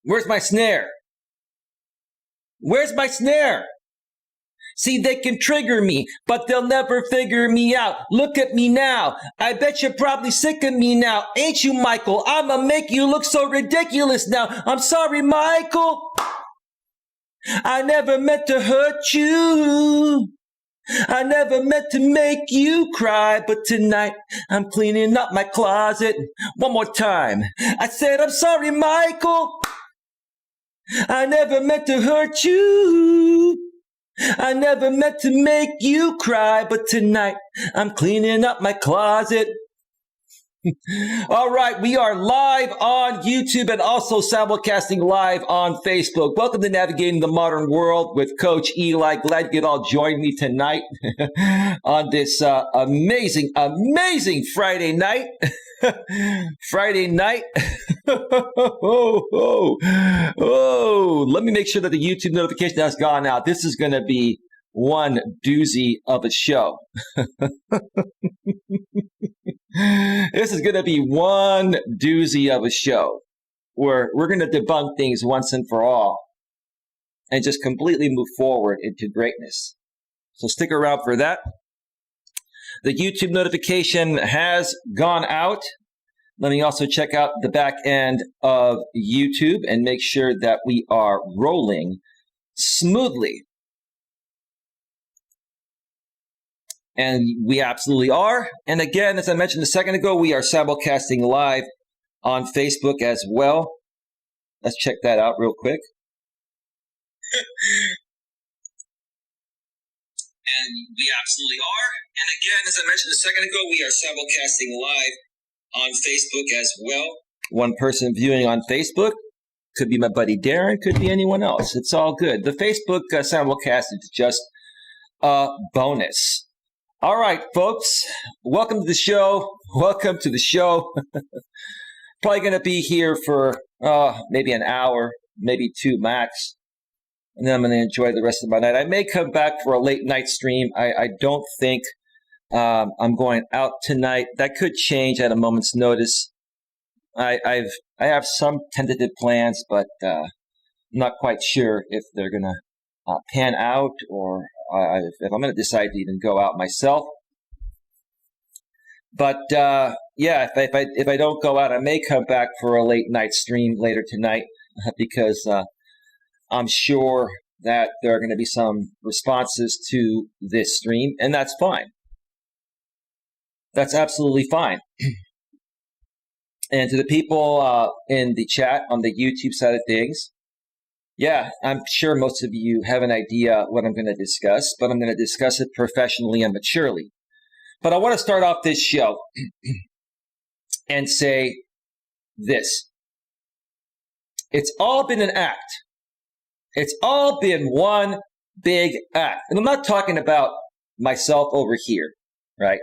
Where's my snare? Where's my snare? See, they can trigger me, but they'll never figure me out. Look at me now. I bet you're probably sick of me now. Ain't you, Michael? I'ma make you look so ridiculous now. I'm sorry, Michael. I never meant to hurt you. I never meant to make you cry, but tonight I'm cleaning up my closet. One more time. I said, I'm sorry, Michael. I never meant to hurt you. I never meant to make you cry, but tonight I'm cleaning up my closet. All right, we are live on YouTube and also simulcasting live on Facebook. Welcome to Navigating the Modern World with Coach Eli. Glad you could all join me tonight on this amazing Friday night. Friday night. Let me make sure that the YouTube notification has gone out. This is going to be one doozy of a show. This is going to be one doozy of a show where we're going to debunk things once and for all and just completely move forward into greatness. So stick around for that. The YouTube notification has gone out. Let me also check out the back end of YouTube and make sure that we are rolling smoothly. And we absolutely are. And again, as I mentioned a second ago, we are simulcasting live on Facebook as well. Let's check that out real quick. And we absolutely are. And again, as I mentioned a second ago, we are simulcasting live on Facebook as well. One person viewing on Facebook. Could be my buddy Darren, could be anyone else. It's all good. The Facebook simulcast is just a bonus. All right, folks, welcome to the show. Welcome to the show. Probably going to be here for maybe an hour, maybe two max. And then I'm going to enjoy the rest of my night. I may come back for a late night stream. I don't think I'm going out tonight. That could change at a moment's notice. I have some tentative plans, but I'm not quite sure if they're going to pan out or if I'm going to decide to even go out myself. But yeah, if I don't go out, I may come back for a late night stream later tonight because I'm sure that there are going to be some responses to this stream, and that's fine. That's absolutely fine. And to the people in the chat on the YouTube side of things, yeah, I'm sure most of you have an idea what I'm going to discuss, but I'm going to discuss it professionally and maturely. But I want to start off this show and say this. It's all been an act. It's all been one big act. And I'm not talking about myself over here, right?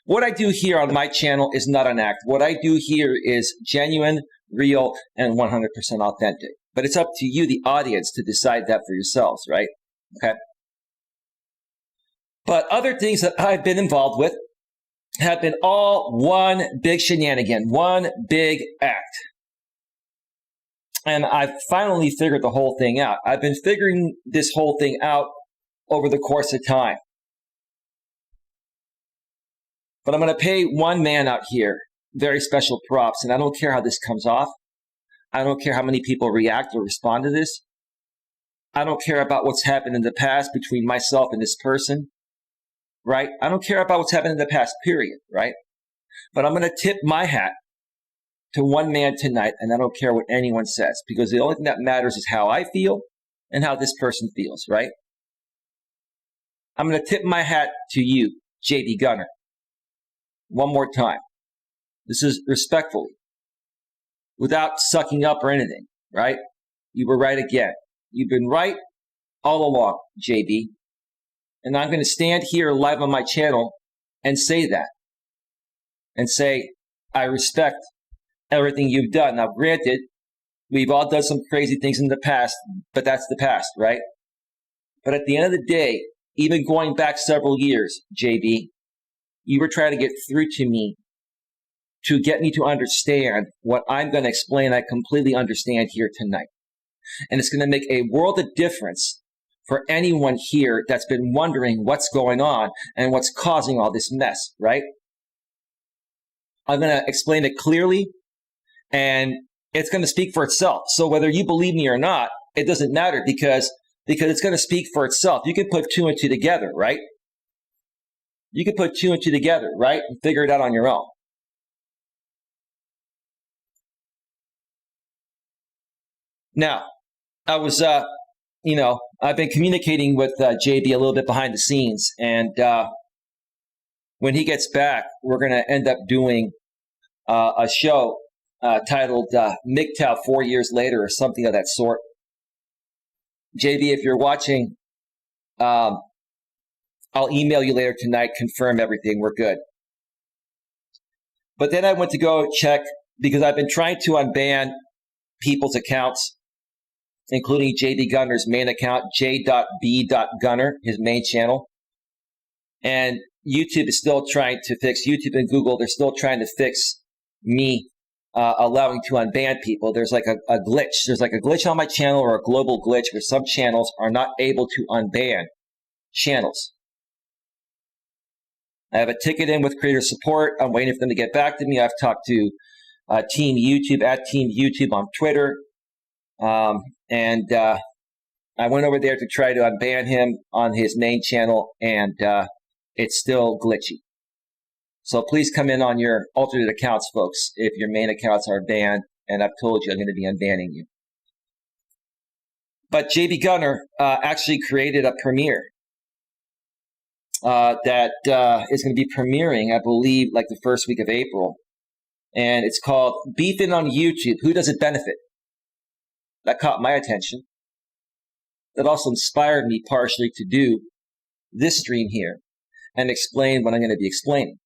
What I do here on my channel is not an act. What I do here is genuine, real, and 100% authentic. But it's up to you, the audience, to decide that for yourselves, right? Okay. But other things that I've been involved with have been all one big shenanigan, one big act. And I've finally figured the whole thing out. I've been figuring this whole thing out over the course of time. But I'm going to pay one man out here very special props, and I don't care how this comes off. I don't care how many people react or respond to this. I don't care about what's happened in the past between myself and this person, right? I don't care about what's happened in the past, period, right? But I'm going to tip my hat to one man tonight, and I don't care what anyone says, because the only thing that matters is how I feel and how this person feels, right? I'm going to tip my hat to you, JB Gunner. One more time. This is respectfully, without sucking up or anything, right? You were right again. You've been right all along, JB. And I'm going to stand here live on my channel and say that. And say, I respect everything you've done. Now, granted, we've all done some crazy things in the past, but that's the past, right? But at the end of the day, even going back several years, JB, you were trying to get through to me to get me to understand what I'm going to explain. I completely understand here tonight. And it's going to make a world of difference for anyone here that's been wondering what's going on and what's causing all this mess, right? I'm going to explain it clearly, and it's going to speak for itself. So whether you believe me or not, it doesn't matter because it's going to speak for itself. You can put two and two together, right? You can put two and two together, right? And figure it out on your own. Now, I was, I've been communicating with JB a little bit behind the scenes, and when he gets back, we're going to end up doing a show titled MGTOW 4 Years Later or something of that sort. JB, if you're watching, I'll email you later tonight, confirm everything, we're good. But then I went to go check, because I've been trying to unban people's accounts, including JB Gunner's main account, j.b.gunner, his main channel. And YouTube is still trying to fix, YouTube and Google, they're still trying to fix me allowing to unban people. There's like a glitch. There's like a glitch on my channel, or a global glitch, where some channels are not able to unban channels. I have a ticket in with creator support. I'm waiting for them to get back to me. I've talked to Team YouTube, at Team YouTube on Twitter. And I went over there to try to unban him on his main channel, and it's still glitchy. So please come in on your alternate accounts, folks, if your main accounts are banned, and I've told you I'm going to be unbanning you. But JB Gunner actually created a premiere that is going to be premiering, I believe, like the first week of April. And it's called Beefing on YouTube. Who does it benefit? That caught my attention. That also inspired me partially to do this stream here and explain what I'm going to be explaining.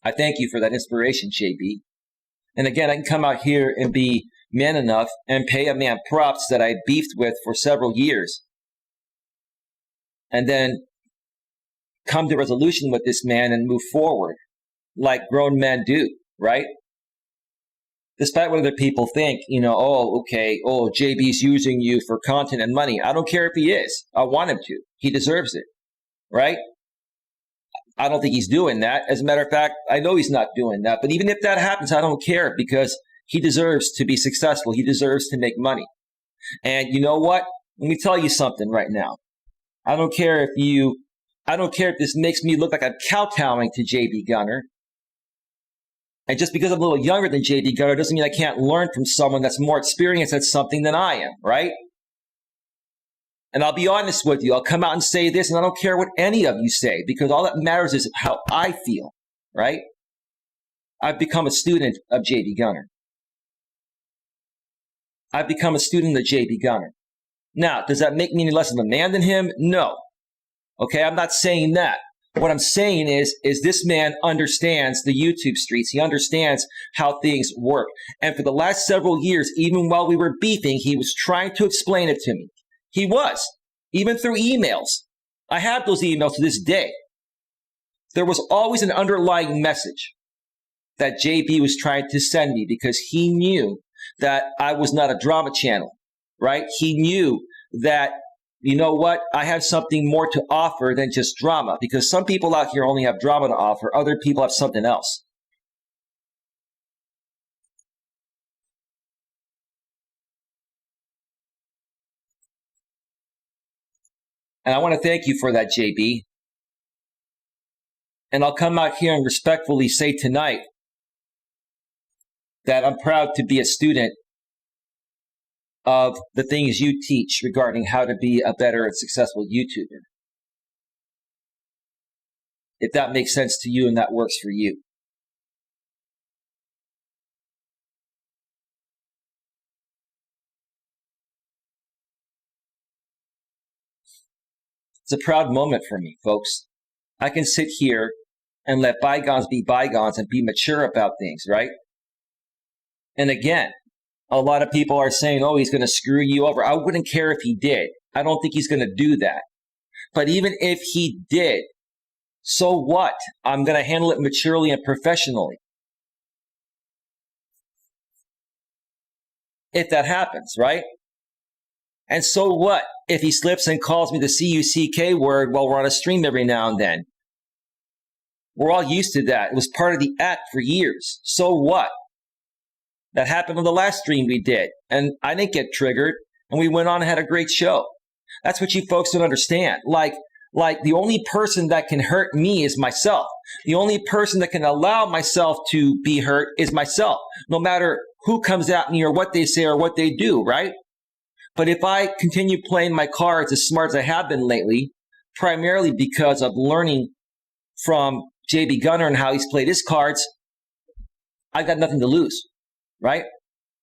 I thank you for that inspiration, JB. And again, I can come out here and be man enough and pay a man props that I beefed with for several years, and then come to resolution with this man and move forward like grown men do, right? Despite what other people think, JB's using you for content and money. I don't care if he is. I want him to. He deserves it, right? I don't think he's doing that. As a matter of fact, I know he's not doing that. But even if that happens, I don't care, because he deserves to be successful. He deserves to make money. And you know what? Let me tell you something right now. I don't care if this makes me look like I'm kowtowing to JB Gunner. And just because I'm a little younger than JB Gunner doesn't mean I can't learn from someone that's more experienced at something than I am, right? And I'll be honest with you. I'll come out and say this, and I don't care what any of you say, because all that matters is how I feel, right? I've become a student of JB Gunner. I've become a student of JB Gunner. Now, does that make me any less of a man than him? No. Okay, I'm not saying that. What I'm saying is this man understands the YouTube streets. He understands how things work. And for the last several years, even while we were beefing, he was trying to explain it to me. He was, even through emails. I have those emails to this day. There was always an underlying message that JB was trying to send me, because he knew that I was not a drama channel, right? He knew that, you know what, I have something more to offer than just drama, because some people out here only have drama to offer. Other people have something else. And I want to thank you for that, JB. And I'll come out here and respectfully say tonight that I'm proud to be a student of the things you teach regarding how to be a better and successful YouTuber. If that makes sense to you and that works for you. It's a proud moment for me, folks. I can sit here and let bygones be bygones and be mature about things, right? And again, a lot of people are saying, oh, he's going to screw you over. I wouldn't care if he did. I don't think he's going to do that. But even if he did, so what? I'm going to handle it maturely and professionally. if that happens, right? And so what if he slips and calls me the C-U-C-K word while we're on a stream every now and then? We're all used to that. It was part of the act for years. So what? That happened on the last stream we did, and I didn't get triggered, and we went on and had a great show. That's what you folks don't understand. Like the only person that can hurt me is myself. The only person that can allow myself to be hurt is myself, no matter who comes at me or what they say or what they do, right? But if I continue playing my cards as smart as I have been lately, primarily because of learning from JB Gunner and how he's played his cards, I've got nothing to lose, right?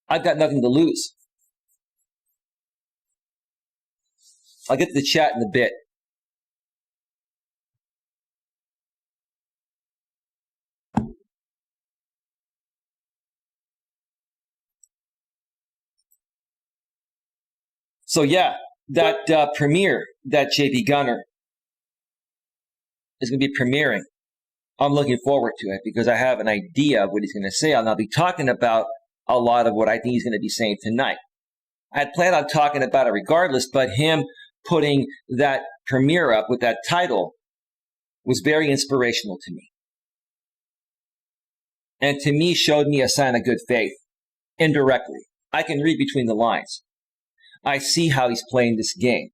I've got nothing to lose. I'll get to the chat in a bit. So yeah, that premiere that JB Gunner is going to be premiering. I'm looking forward to it because I have an idea of what he's going to say, and I'll be talking about a lot of what I think he's going to be saying tonight. I had planned on talking about it regardless, but him putting that premiere up with that title was very inspirational to me. And to me, showed me a sign of good faith, indirectly. I can read between the lines. I see how he's playing this game.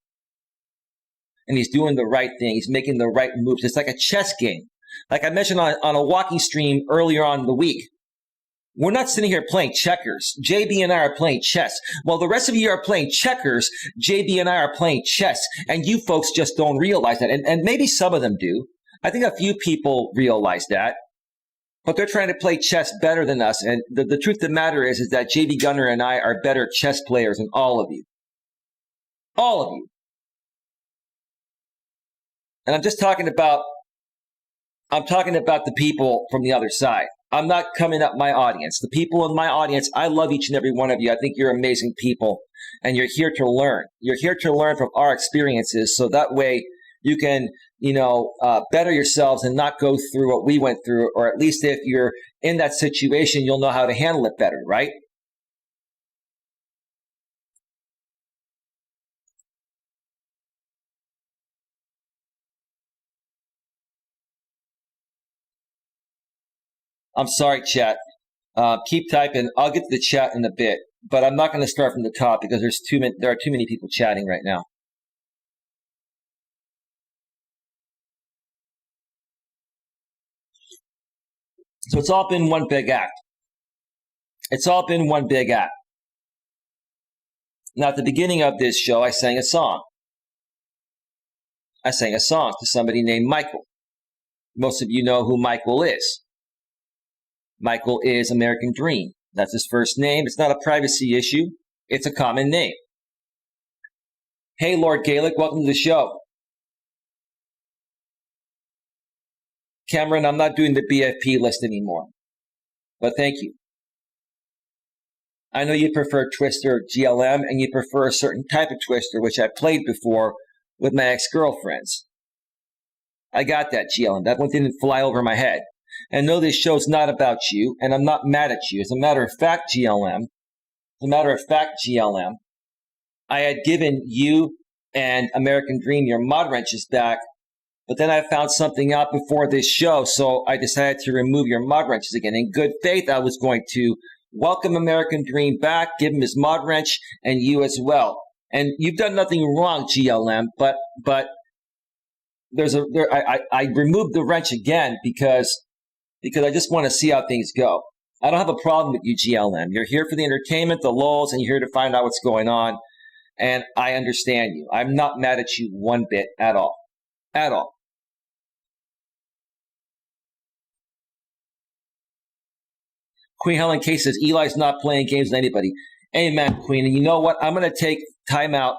And he's doing the right thing. He's making the right moves. It's like a chess game. Like I mentioned on a walking stream earlier on in the week. We're not sitting here playing checkers. JB and I are playing chess. While the rest of you are playing checkers, JB and I are playing chess. And you folks just don't realize that. And maybe some of them do. I think a few people realize that. But they're trying to play chess better than us. And the truth of the matter is that JB Gunner and I are better chess players than all of you. All of you. And I'm talking about the people from the other side. I'm not coming up my audience. The people in my audience, I love each and every one of you. I think you're amazing people, and you're here to learn. You're here to learn from our experiences, so that way you can, better yourselves and not go through what we went through, or at least if you're in that situation, you'll know how to handle it better, right? I'm sorry, chat. Keep typing. I'll get to the chat in a bit, but I'm not going to start from the top because there are too many people chatting right now. So it's all been one big act. It's all been one big act. Now, at the beginning of this show, I sang a song. I sang a song to somebody named Michael. Most of you know who Michael is. Michael is American Dream. That's his first name. It's not a privacy issue. It's a common name. Hey, Lord Gaelic, welcome to the show. Cameron, I'm not doing the BFP list anymore, but thank you. I know you prefer Twister GLM, and you prefer a certain type of Twister, which I played before with my ex-girlfriends. I got that, GLM. That one didn't fly over my head. And no, this show's not about you, and I'm not mad at you. As a matter of fact, GLM, I had given you and American Dream your mod wrenches back, but then I found something out before this show, so I decided to remove your mod wrenches again. In good faith, I was going to welcome American Dream back, give him his mod wrench, and you as well. And you've done nothing wrong, GLM, but I removed the wrench again because I just want to see how things go. I don't have a problem with you, GLM. You're here for the entertainment, the lulz, and you're here to find out what's going on. And I understand you. I'm not mad at you one bit at all. At all. Queen Helen K says, Eli's not playing games with anybody. Amen, Queen. And you know what? I'm going to take time out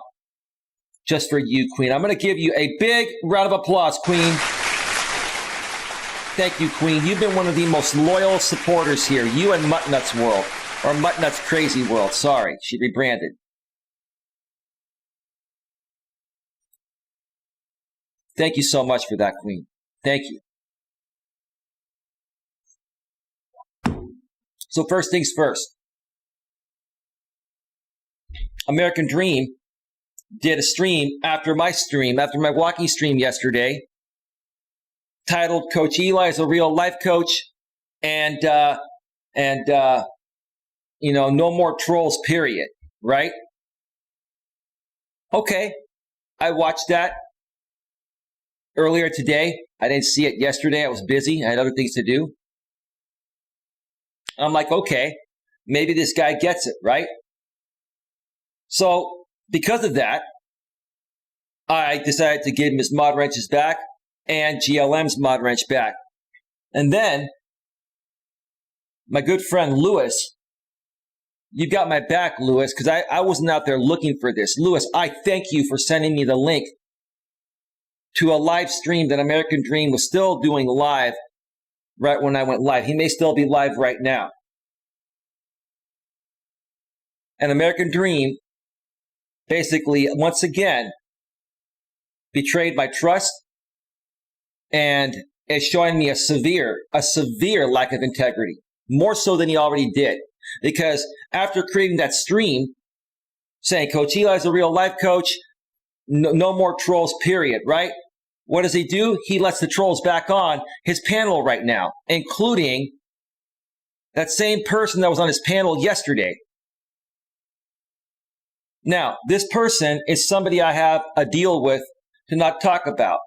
just for you, Queen. I'm going to give you a big round of applause, Queen. Thank you, Queen. You've been one of the most loyal supporters here. You and Muttnuts World, or Muttnuts Crazy World. Sorry, she rebranded. Thank you so much for that, Queen. Thank you. So first things first. American Dream did a stream after my walking stream yesterday, titled "Coach Eli is a Real Life Coach," and no more trolls. Period. Right? Okay, I watched that earlier today. I didn't see it yesterday. I was busy. I had other things to do. I'm like, okay, maybe this guy gets it, right? So because of that, I decided to give him his mod wrenches back and GLM's mod wrench back. And then my good friend Lewis, you got my back, Lewis, because I wasn't out there looking for this. Lewis, I thank you for sending me the link to a live stream that American Dream was still doing live right when I went live. He may still be live right now. And American Dream basically, once again, betrayed my trust and is showing me a severe lack of integrity, more so than he already did. Because after creating that stream saying Coach Eli is a real life coach, no more trolls, period, right? What does he do? He lets the trolls back on his panel right now, including that same person that was on his panel yesterday. Now, this person is somebody I have a deal with to not talk about.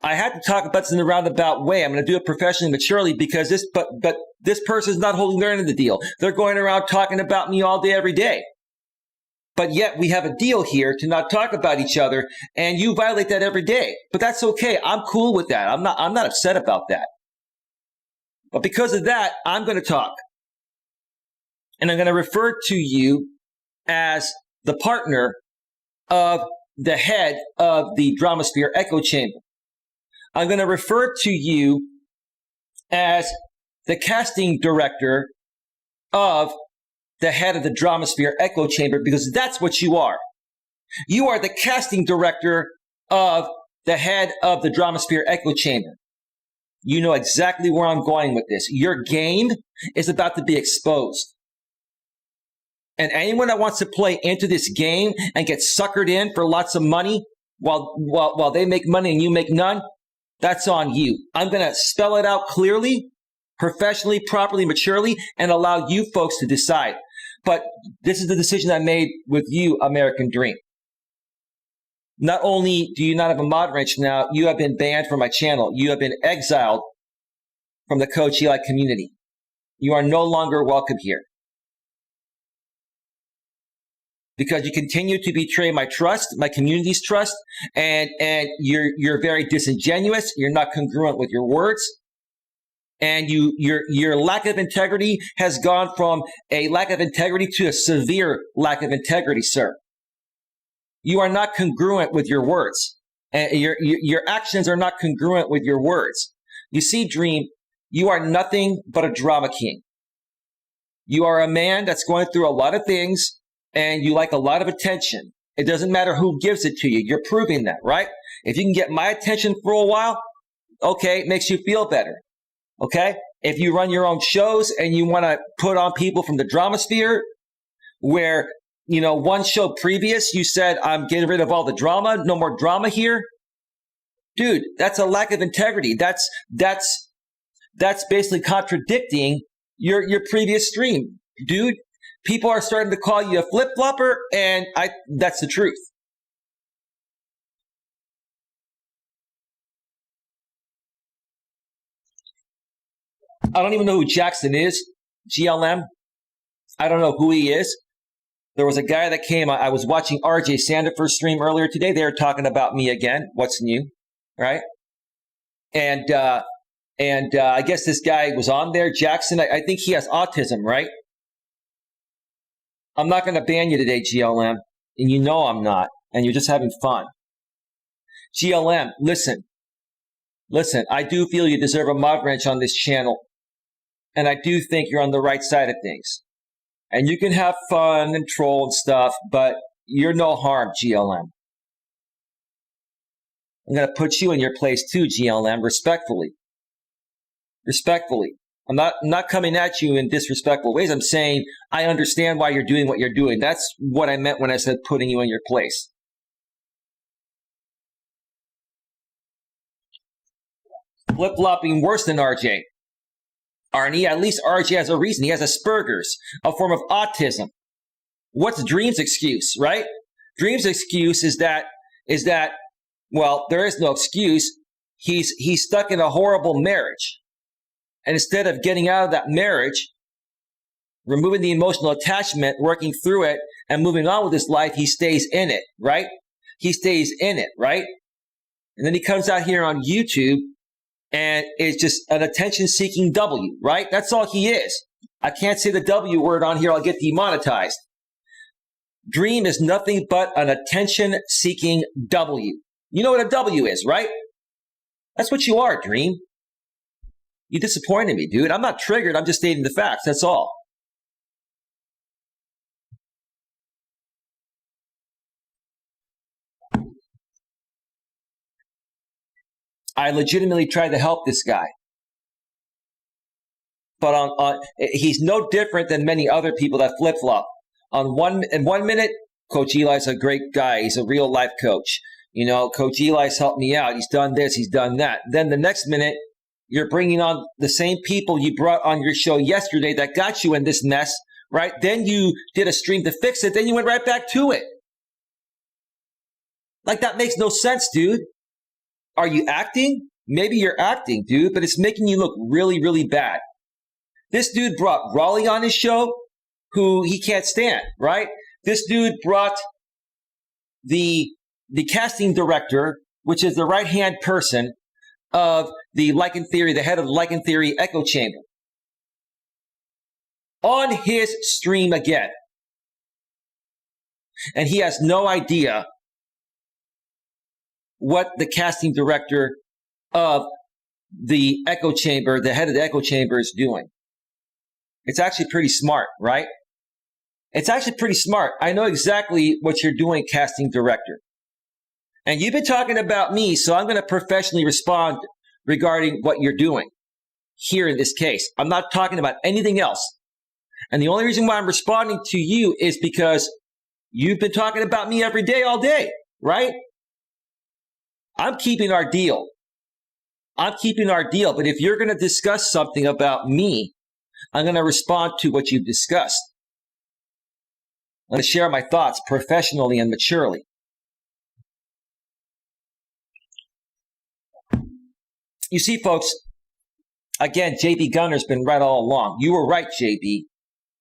I had to talk about this in a roundabout way. I'm going to do it professionally, maturely, because this person is not holding their end of the deal. They're going around talking about me all day, every day. But yet we have a deal here to not talk about each other, and you violate that every day. But that's okay. I'm cool with that. I'm not upset about that. But because of that, I'm going to talk. And I'm going to refer to you as the partner of the head of the Dramasphere Echo Chamber. I'm going to refer to you as the casting director of the head of the Dramasphere Echo Chamber, because that's what you are. You are the casting director of the head of the Dramasphere Echo Chamber. You know exactly where I'm going with this. Your game is about to be exposed. And anyone that wants to play into this game and get suckered in for lots of money while they make money and you make none, that's on you. I'm going to spell it out clearly, professionally, properly, maturely, and allow you folks to decide. But this is the decision I made with you, American Dream. Not only do you not have a mod wrench now, you have been banned from my channel. You have been exiled from the Coach Eli community. You are no longer welcome here. Because you continue to betray my trust, my community's trust, and you're very disingenuous. You're not congruent with your words. And your lack of integrity has gone from a lack of integrity to a severe lack of integrity, sir. You are not congruent with your words. And your actions are not congruent with your words. You see, Dream, you are nothing but a drama king. You are a man that's going through a lot of things, and you like a lot of attention. It doesn't matter who gives it to you. You're proving that, right? If you can get my attention for a while, okay, it makes you feel better. Okay? If you run your own shows and you want to put on people from the Dramasphere, where, one show previous, you said, I'm getting rid of all the drama, no more drama here. Dude, that's a lack of integrity. That's basically contradicting your previous stream. Dude, people are starting to call you a flip-flopper, and that's the truth. I don't even know who Jackson is, GLM. I don't know who he is. There was a guy that came. I was watching RJ Sandiford's stream earlier today. They were talking about me again. What's new, right? And I guess this guy was on there, Jackson. I think he has autism, right? I'm not going to ban you today, GLM, and you know I'm not, and you're just having fun. GLM, listen, I do feel you deserve a mod wrench on this channel, and I do think you're on the right side of things. And you can have fun and troll and stuff, but you're no harm, GLM. I'm going to put you in your place too, GLM, respectfully. Respectfully. I'm not coming at you in disrespectful ways. I'm saying I understand why you're doing what you're doing. That's what I meant when I said putting you in your place. Flip-flopping worse than RJ. Arnie, at least RJ has a reason. He has Asperger's, a form of autism. What's Dream's excuse, right? Dream's excuse is that, well, there is no excuse. He's stuck in a horrible marriage. And instead of getting out of that marriage, removing the emotional attachment, working through it, and moving on with his life, he stays in it, right? He stays in it, right? And then he comes out here on YouTube and it's just an attention-seeking W, right? That's all he is. I can't say the W word on here. I'll get demonetized. Dream is nothing but an attention-seeking W. You know what a W is, right? That's what you are, Dream. You disappointed me, dude. I'm not triggered. I'm just stating the facts. That's all. I legitimately tried to help this guy. But he's no different than many other people that flip-flop. In 1 minute, Coach Eli's a great guy. He's a real life coach. You know, Coach Eli's helped me out. He's done this. He's done that. Then the next minute, you're bringing on the same people you brought on your show yesterday that got you in this mess, right? Then you did a stream to fix it. Then you went right back to it. Like, that makes no sense, dude. Are you acting? Maybe you're acting, dude, but it's making you look really, really bad. This dude brought Raleigh on his show, who he can't stand, right? This dude brought the casting director, which is the right-hand person of the Lycan Theory, the head of the Lycan Theory echo chamber, on his stream again. And he has no idea what the casting director of the echo chamber, the head of the echo chamber, is doing. It's actually pretty smart, right? It's actually pretty smart. I know exactly what you're doing, casting director. And you've been talking about me, so I'm going to professionally respond regarding what you're doing here in this case. I'm not talking about anything else. And the only reason why I'm responding to you is because you've been talking about me every day, all day, right? I'm keeping our deal. I'm keeping our deal. But if you're going to discuss something about me, I'm going to respond to what you've discussed. I'm going to share my thoughts professionally and maturely. You see, folks, again, JB Gunner's been right all along. You were right, JB.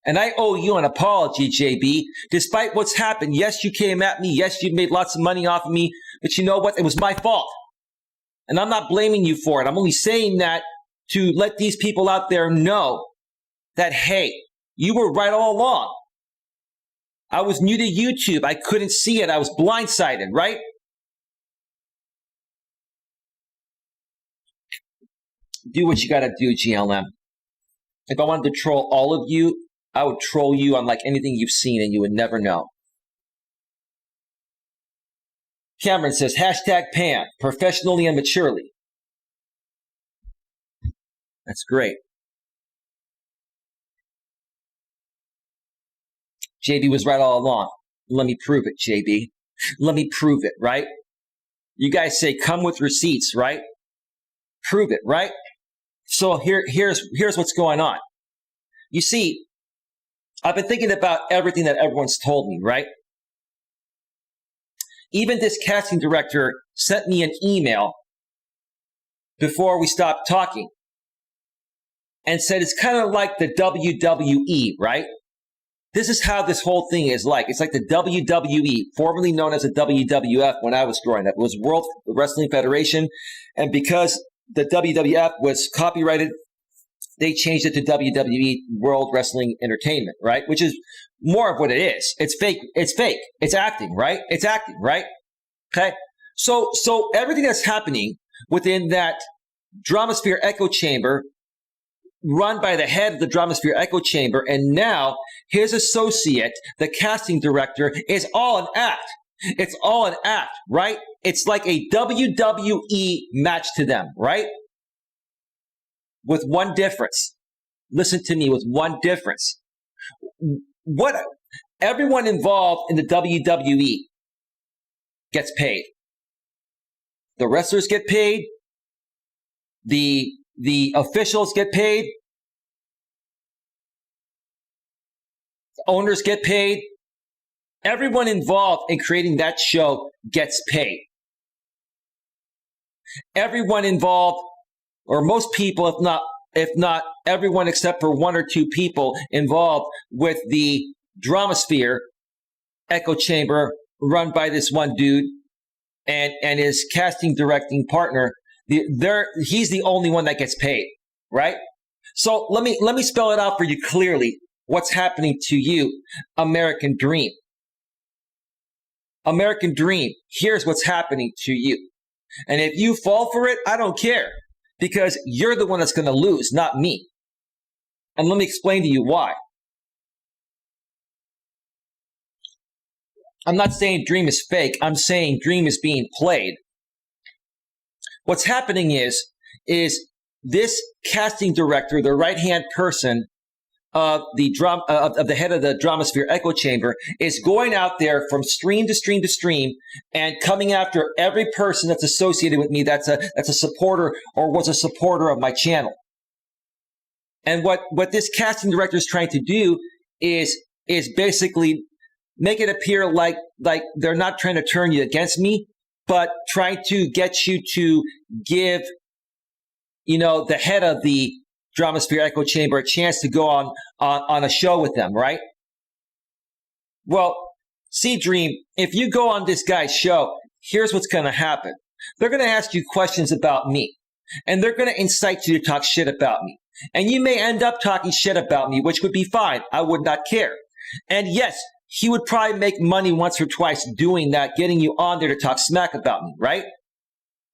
And I owe you an apology, JB. Despite what's happened, yes, you came at me. Yes, you made lots of money off of me. But you know what? It was my fault. And I'm not blaming you for it. I'm only saying that to let these people out there know that, hey, you were right all along. I was new to YouTube. I couldn't see it. I was blindsided, right? Do what you got to do, GLM. If I wanted to troll all of you, I would troll you unlike anything you've seen and you would never know. Cameron says, hashtag Pam, professionally and maturely. That's great. JB was right all along. Let me prove it, JB. Let me prove it, right? You guys say, come with receipts, right? Prove it, right? So here's what's going on. You see, I've been thinking about everything that everyone's told me, right? Even this casting director sent me an email before we stopped talking and said it's kind of like the WWE, right? This is how this whole thing is like. It's like the WWE, formerly known as the WWF when I was growing up. It was World Wrestling Federation. And because the WWF was copyrighted, they changed it to WWE, World Wrestling Entertainment, right? Which is more of what it is. It's fake. It's fake. It's acting, right? It's acting, right? Okay. So everything that's happening within that Dramasphere echo chamber, run by the head of the Dramasphere echo chamber, and now his associate, the casting director, is all an act. It's all an act, right? It's like a WWE match to them, right? With one difference. Listen to me with one difference. What everyone involved in the WWE gets paid. The wrestlers get paid. The officials get paid. The owners get paid. Everyone involved in creating that show gets paid. Everyone involved, or most people, if not everyone except for one or two people involved with the Dramasphere echo chamber run by this one dude and his casting directing partner, he's the only one that gets paid, right? So let me spell it out for you clearly. What's happening to you, American Dream? American Dream, here's what's happening to you. And if you fall for it, I don't care, because you're the one that's going to lose, not me. And let me explain to you why. I'm not saying Dream is fake. I'm saying Dream is being played. What's happening is this casting director, the right-hand person of the head of the Dramasphere echo chamber, is going out there from stream to stream to stream and coming after every person that's associated with me that's a supporter or was a supporter of my channel. And what this casting director is trying to do is basically make it appear like they're not trying to turn you against me, but trying to get you to give, the head of the Dramasphere echo chamber a chance to go on a show with them, right? Well, see, Dream, if you go on this guy's show, here's what's going to happen. They're going to ask you questions about me, and they're going to incite you to talk shit about me. And you may end up talking shit about me, which would be fine. I would not care. And yes, he would probably make money once or twice doing that, getting you on there to talk smack about me, right?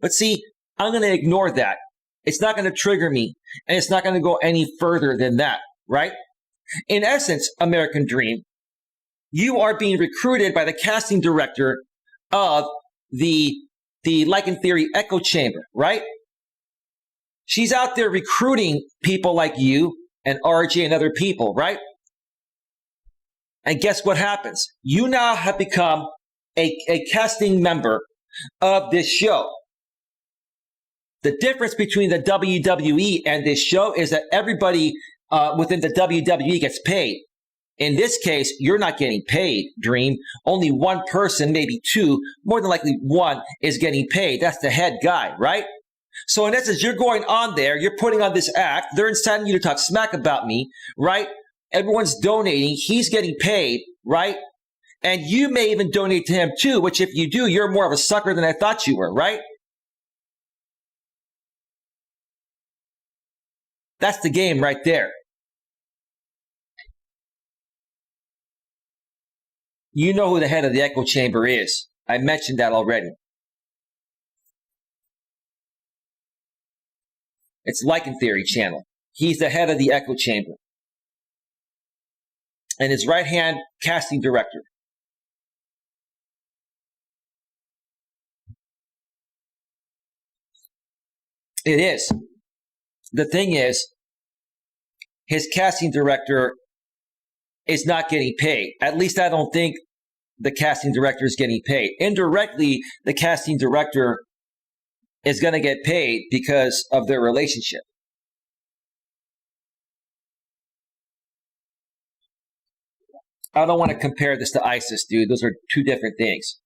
But see, I'm going to ignore that. It's not going to trigger me, and it's not going to go any further than that, right? In essence, American Dream, you are being recruited by the casting director of the Like in Theory echo chamber, right? She's out there recruiting people like you and RJ and other people, right? And guess what happens? You now have become a casting member of this show. The difference between the WWE and this show is that everybody within the WWE gets paid. In this case, you're not getting paid, Dream. Only one person, maybe two, more than likely one, is getting paid. That's the head guy, right? So in essence, you're going on there, you're putting on this act, they're inciting you to talk smack about me, right? Everyone's donating, he's getting paid, right? And you may even donate to him too, which if you do, you're more of a sucker than I thought you were, right? That's the game right there. You know who the head of the echo chamber is. I mentioned that already. It's Like in Theory channel. He's the head of the echo chamber. And his right-hand casting director. It is. The thing is, his casting director is not getting paid. At least I don't think the casting director is getting paid. Indirectly, the casting director is going to get paid because of their relationship. I don't want to compare this to ISIS, dude. Those are two different things.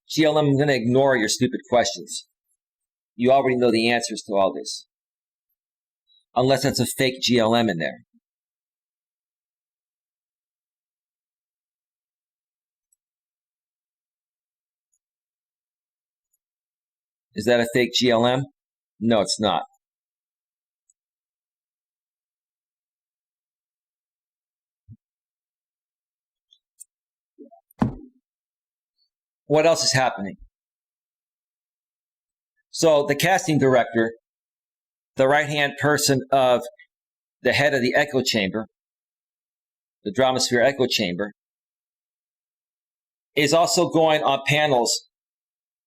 GLM, I'm going to ignore your stupid questions. You already know the answers to all this. Unless that's a fake GLM in there. Is that a fake GLM? No, it's not. What else is happening? So the casting director, the right-hand person of the head of the echo chamber, the Dramasphere echo chamber, is also going on panels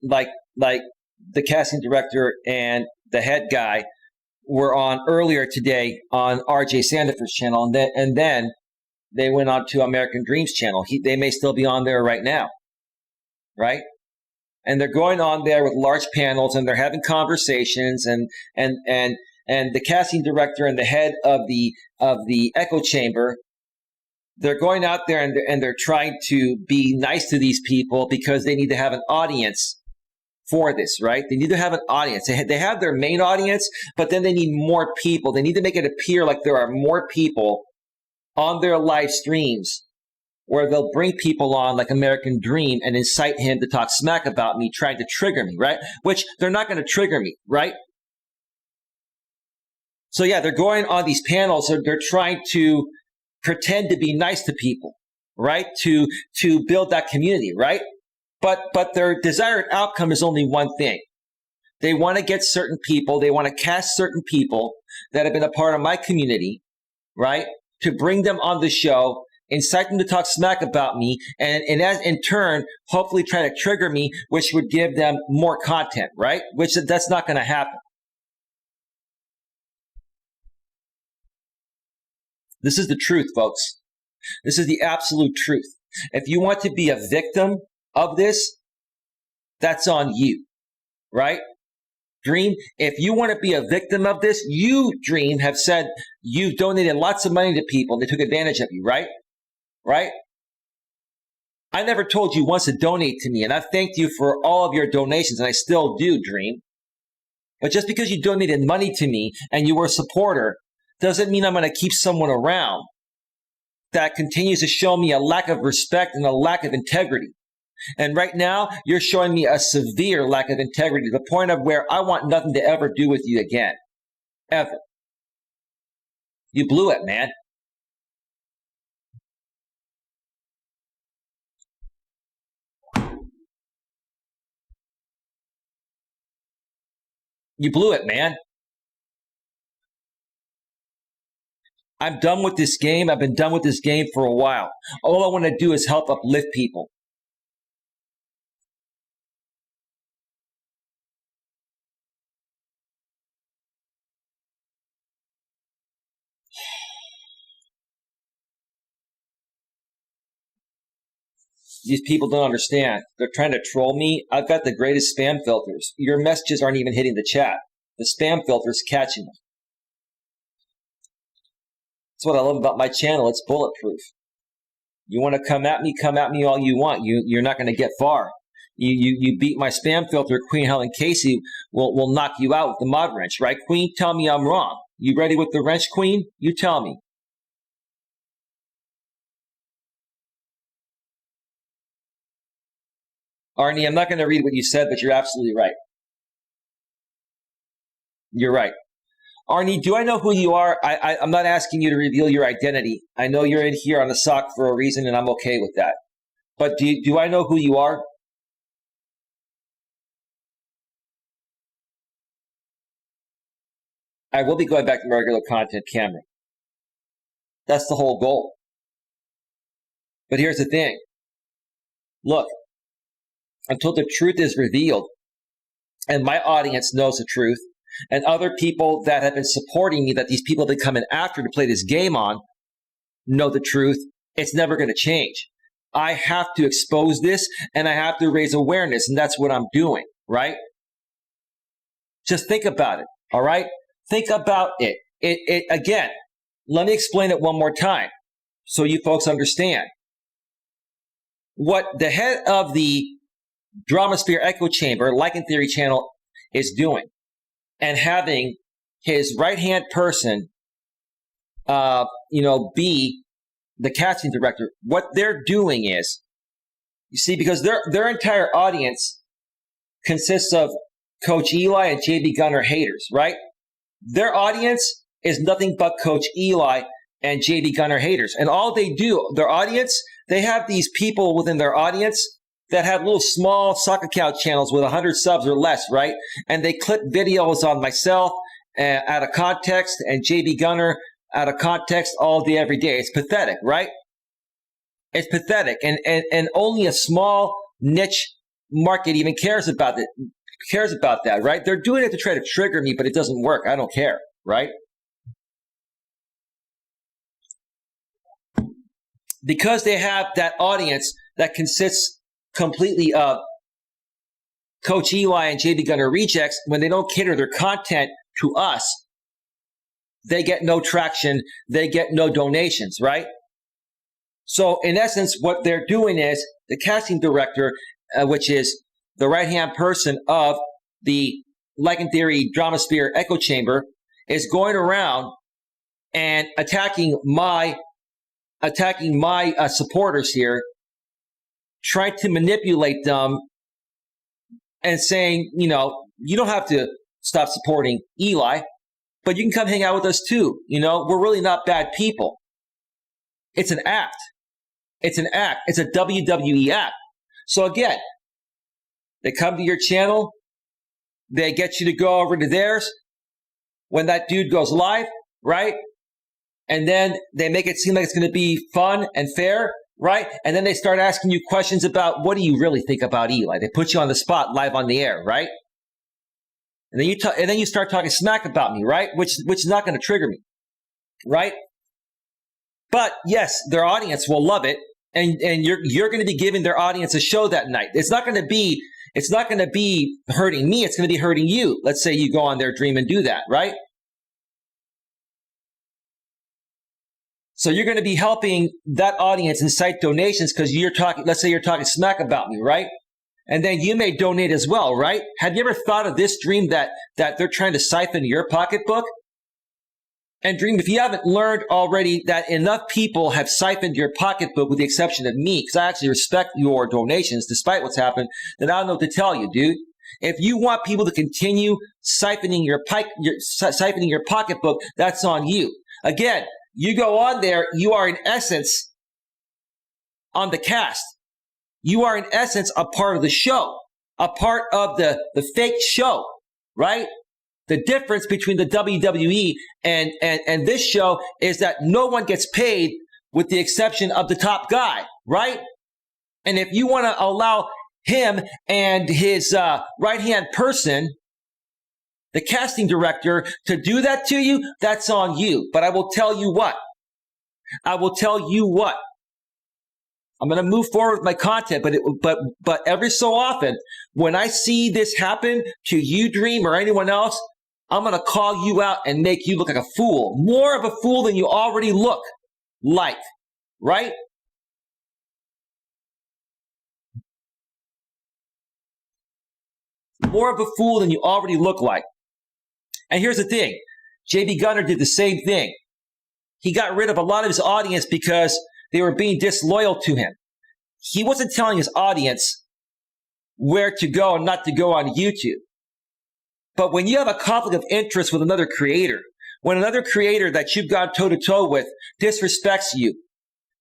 like the casting director and the head guy were on earlier today on RJ Sandefur's channel, and then they went on to American Dream's channel. They may still be on there right now, right? And they're going on there with large panels, and they're having conversations, and the casting director and the head of the echo chamber, they're going out there and they're trying to be nice to these people because they need to have an audience for this, right? They need to have an audience. They have their main audience, but then they need more people. They need to make it appear like there are more people on their live streams where they'll bring people on like American Dream and incite him to talk smack about me, trying to trigger me, right? Which they're not going to trigger me, right? So yeah, they're going on these panels. They're trying to pretend to be nice to people, right? To build that community, right? But their desired outcome is only one thing. They want to get certain people. They want to cast certain people that have been a part of my community, right? To bring them on the show, incite them to talk smack about me, and as in turn, hopefully try to trigger me, which would give them more content, right? Which that's not going to happen. This is the truth, folks. This is the absolute truth. If you want to be a victim of this, that's on you, right? Dream, if you want to be a victim of this, you, Dream, have said you've donated lots of money to people. They took advantage of you, right? Right? I never told you once to donate to me, and I've thanked you for all of your donations, and I still do, Dream. But just because you donated money to me and you were a supporter doesn't mean I'm going to keep someone around that continues to show me a lack of respect and a lack of integrity. And right now, you're showing me a severe lack of integrity to the point of where I want nothing to ever do with you again. Ever. You blew it, man. You blew it, man. I'm done with this game. I've been done with this game for a while. All I want to do is help uplift people. These people don't understand. They're trying to troll me. I've got the greatest spam filters. Your messages aren't even hitting the chat. The spam filter's catching them. That's what I love about my channel. It's bulletproof. You want to come at me all you want. You're not going to get far. You beat my spam filter, Queen Helen Casey will knock you out with the mod wrench, right? Queen, tell me I'm wrong. You ready with the wrench, Queen? You tell me. Arnie, I'm not going to read what you said, but you're absolutely right. You're right. Arnie, do I know who you are? I'm not asking you to reveal your identity. I know you're in here on the sock for a reason, and I'm okay with that. But do I know who you are? I will be going back to my regular content, Cameron. That's the whole goal. But here's the thing. Look, until the truth is revealed, and my audience knows the truth, and other people that have been supporting me, that these people have been coming after to play this game on, know the truth, it's never going to change. I have to expose this, and I have to raise awareness, and that's what I'm doing, right? Just think about it, all right? Think about it. Again, let me explain it one more time so you folks understand. What the head of the Dramasphere Echo Chamber, Like and Theory channel, is doing, and having his right-hand person, be the casting director, what they're doing is, you see, because their entire audience consists of Coach Eli and JB Gunner haters, right? Their audience is nothing but Coach Eli and JB Gunner haters. And all they do, their audience, they have these people within their audience that have little small soccer account channels with 100 subs or less, right? And they clip videos on myself out of context and JB Gunner out of context all day, every day. It's pathetic, right? It's pathetic. And only a small niche market even cares about that, right? They're doing it to try to trigger me, but it doesn't work. I don't care. right? Because they have that audience that consists completely of Coach Eli and JB Gunner rejects, when they don't cater their content to us, they get no traction, they get no donations, right? So in essence, what they're doing is the casting director, which is the right-hand person of the Lycan Theory Dramasphere Echo Chamber, is going around and attacking my supporters here, trying to manipulate them and saying, you don't have to stop supporting Eli, but you can come hang out with us too. We're really not bad people. It's an act. It's an act. It's a WWE act. So again, they come to your channel. They get you to go over to theirs when that dude goes live, right? And then they make it seem like it's going to be fun and fair, right? And then they start asking you questions about, what do you really think about Eli? They put you on the spot live on the air, right? And then you start talking smack about me, right? Which is not going to trigger me, right? But yes, their audience will love it, and you're going to be giving their audience a show that night. It's not going to be hurting me. It's going to be hurting you. Let's say you go on their dream and do that, right? So you're going to be helping that audience incite donations because let's say you're talking smack about me, right? And then you may donate as well, right? Have you ever thought of this, Dream, that they're trying to siphon your pocketbook? And Dream, if you haven't learned already that enough people have siphoned your pocketbook with the exception of me, because I actually respect your donations despite what's happened, then I don't know what to tell you, dude. If you want people to continue siphoning your pocketbook, that's on you. Again, you go on there, you are in essence on the cast. You are in essence a part of the show, a part of the fake show, right? The difference between the WWE and this show is that no one gets paid with the exception of the top guy, right? And if you want to allow him and his right-hand person, the casting director, to do that to you, that's on you. But I will tell you what. I'm going to move forward with my content, but every so often, when I see this happen to you, Dream, or anyone else, I'm going to call you out and make you look like a fool. More of a fool than you already look like, right? More of a fool than you already look like. And here's the thing. JB Gunner did the same thing. He got rid of a lot of his audience because they were being disloyal to him. He wasn't telling his audience where to go and not to go on YouTube. But when you have a conflict of interest with another creator, when another creator that you've gone toe-to-toe with disrespects you,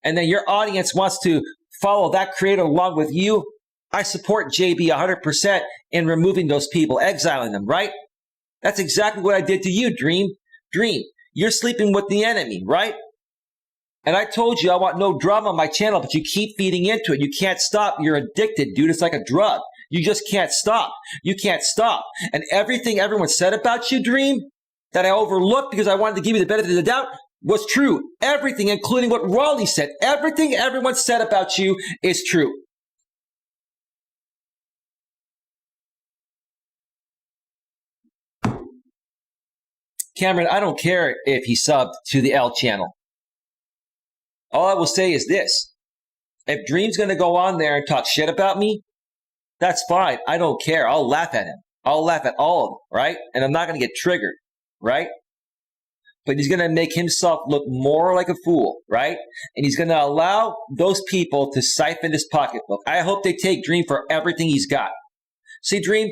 and then your audience wants to follow that creator along with you, I support JB 100% in removing those people, exiling them, right? That's exactly what I did to you, Dream. Dream, you're sleeping with the enemy, right? And I told you I want no drama on my channel, but you keep feeding into it. You can't stop. You're addicted, dude. It's like a drug. You just can't stop. You can't stop. And everything everyone said about you, Dream, that I overlooked because I wanted to give you the benefit of the doubt, was true. Everything, including what Raleigh said. Everything everyone said about you is true. Cameron, I don't care if he subbed to the L channel. All I will say is this. If Dream's going to go on there and talk shit about me, that's fine. I don't care. I'll laugh at him. I'll laugh at all of them, right? And I'm not going to get triggered, right? But he's going to make himself look more like a fool, right? And he's going to allow those people to siphon his pocketbook. I hope they take Dream for everything he's got. See, Dream,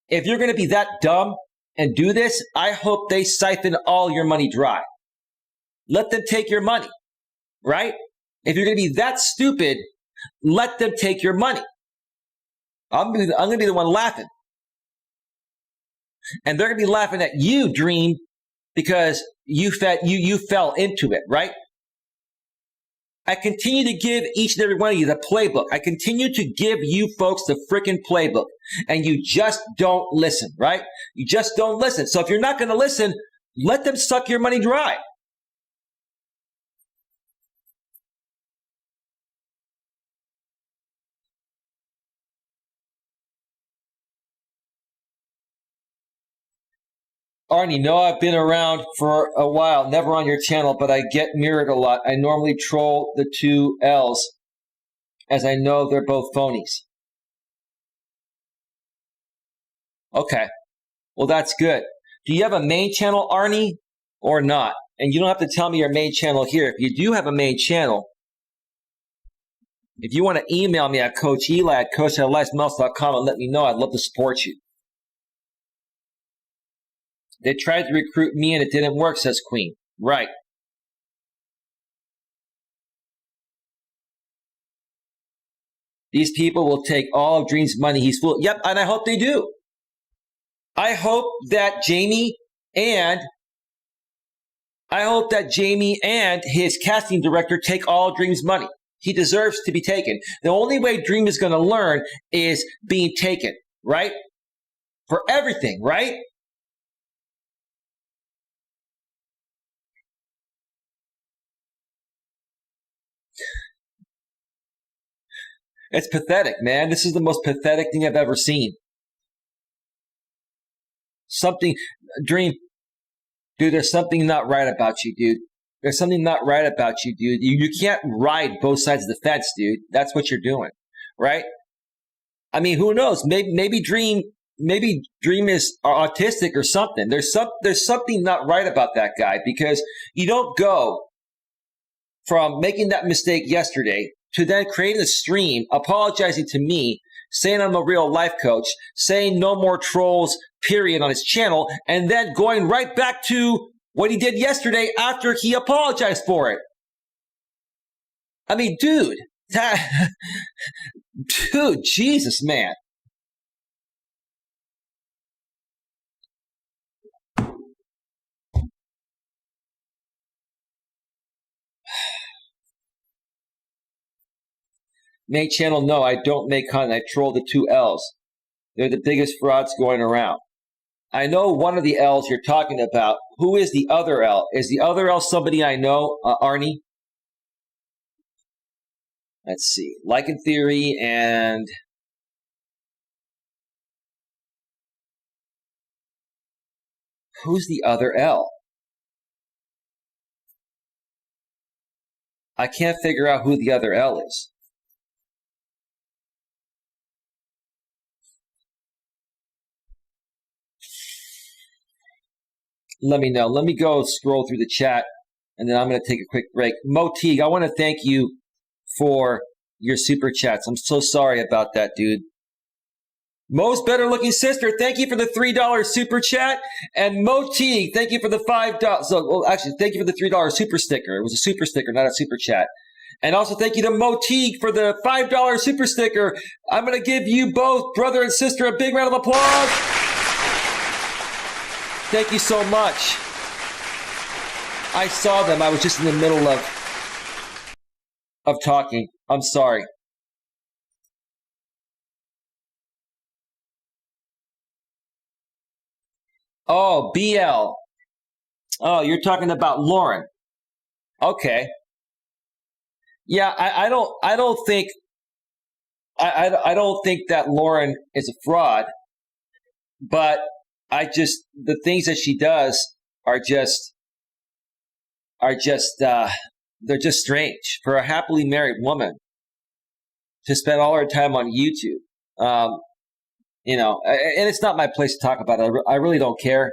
if you're going to be that dumb and do this, I hope they siphon all your money dry. Let them take your money, right? If you're going to be that stupid, let them take your money. I'm going to be the one laughing. And they're going to be laughing at you, Dream, because you fell into it, right? I continue to give each and every one of you the playbook. I continue to give you folks the freaking playbook. And you just don't listen, right? You just don't listen. So if you're not going to listen, Let them suck your money dry. Arnie, no, I've been around for a while, never on your channel, but I get mirrored a lot. I normally troll the two L's, as I know they're both phonies. Okay, well, that's good. Do you have a main channel, Arnie, or not? And you don't have to tell me your main channel here. If you do have a main channel, if you want to email me at Coach Eli at coacheli@melas.com and let me know, I'd love to support you. They tried to recruit me and it didn't work, says Queen. Right. These people will take all of Dream's money. He's full. Yep, and I hope they do. I hope that Jamie and his casting director take all of Dream's money. He deserves to be taken. The only way Dream is going to learn is being taken, right? For everything, right? It's pathetic, man. This is the most pathetic thing I've ever seen. Dream, dude, there's something not right about you, dude. There's something not right about you, dude. You can't ride both sides of the fence, dude. That's what you're doing, right? I mean, who knows? Maybe Dream is autistic or something. There's something not right about that guy, because you don't go from making that mistake yesterday to then creating a stream, apologizing to me, saying I'm a real life coach, saying no more trolls, period, on his channel, and then going right back to what he did yesterday after he apologized for it. I mean, dude, Jesus, man. Main channel, no, I don't make content. I troll the two L's. They're the biggest frauds going around. I know one of the L's you're talking about. Who is the other L? Is the other L somebody I know, Arnie? Let's see. Like in Theory and... Who's the other L? I can't figure out who the other L is. Let me know. Let me go scroll through the chat, and then I'm going to take a quick break. Mo Teague, I want to thank you for your super chats. I'm so sorry about that, dude. Most better looking sister, thank you for the $3 super chat. And Mo Teague, thank you for the $5. Thank you for the $3 super sticker. It was a super sticker, not a super chat. And also thank you to Mo Teague for the $5 super sticker. I'm going to give you both, brother and sister, a big round of applause. Thank you so much. I saw them. I was just in the middle of talking. I'm sorry. Oh, BL. Oh, you're talking about Lauren. Okay. Yeah, I don't think that Lauren is a fraud, but the things that she does are just they're just strange for a happily married woman to spend all her time on YouTube. And it's not my place to talk about it. I really don't care.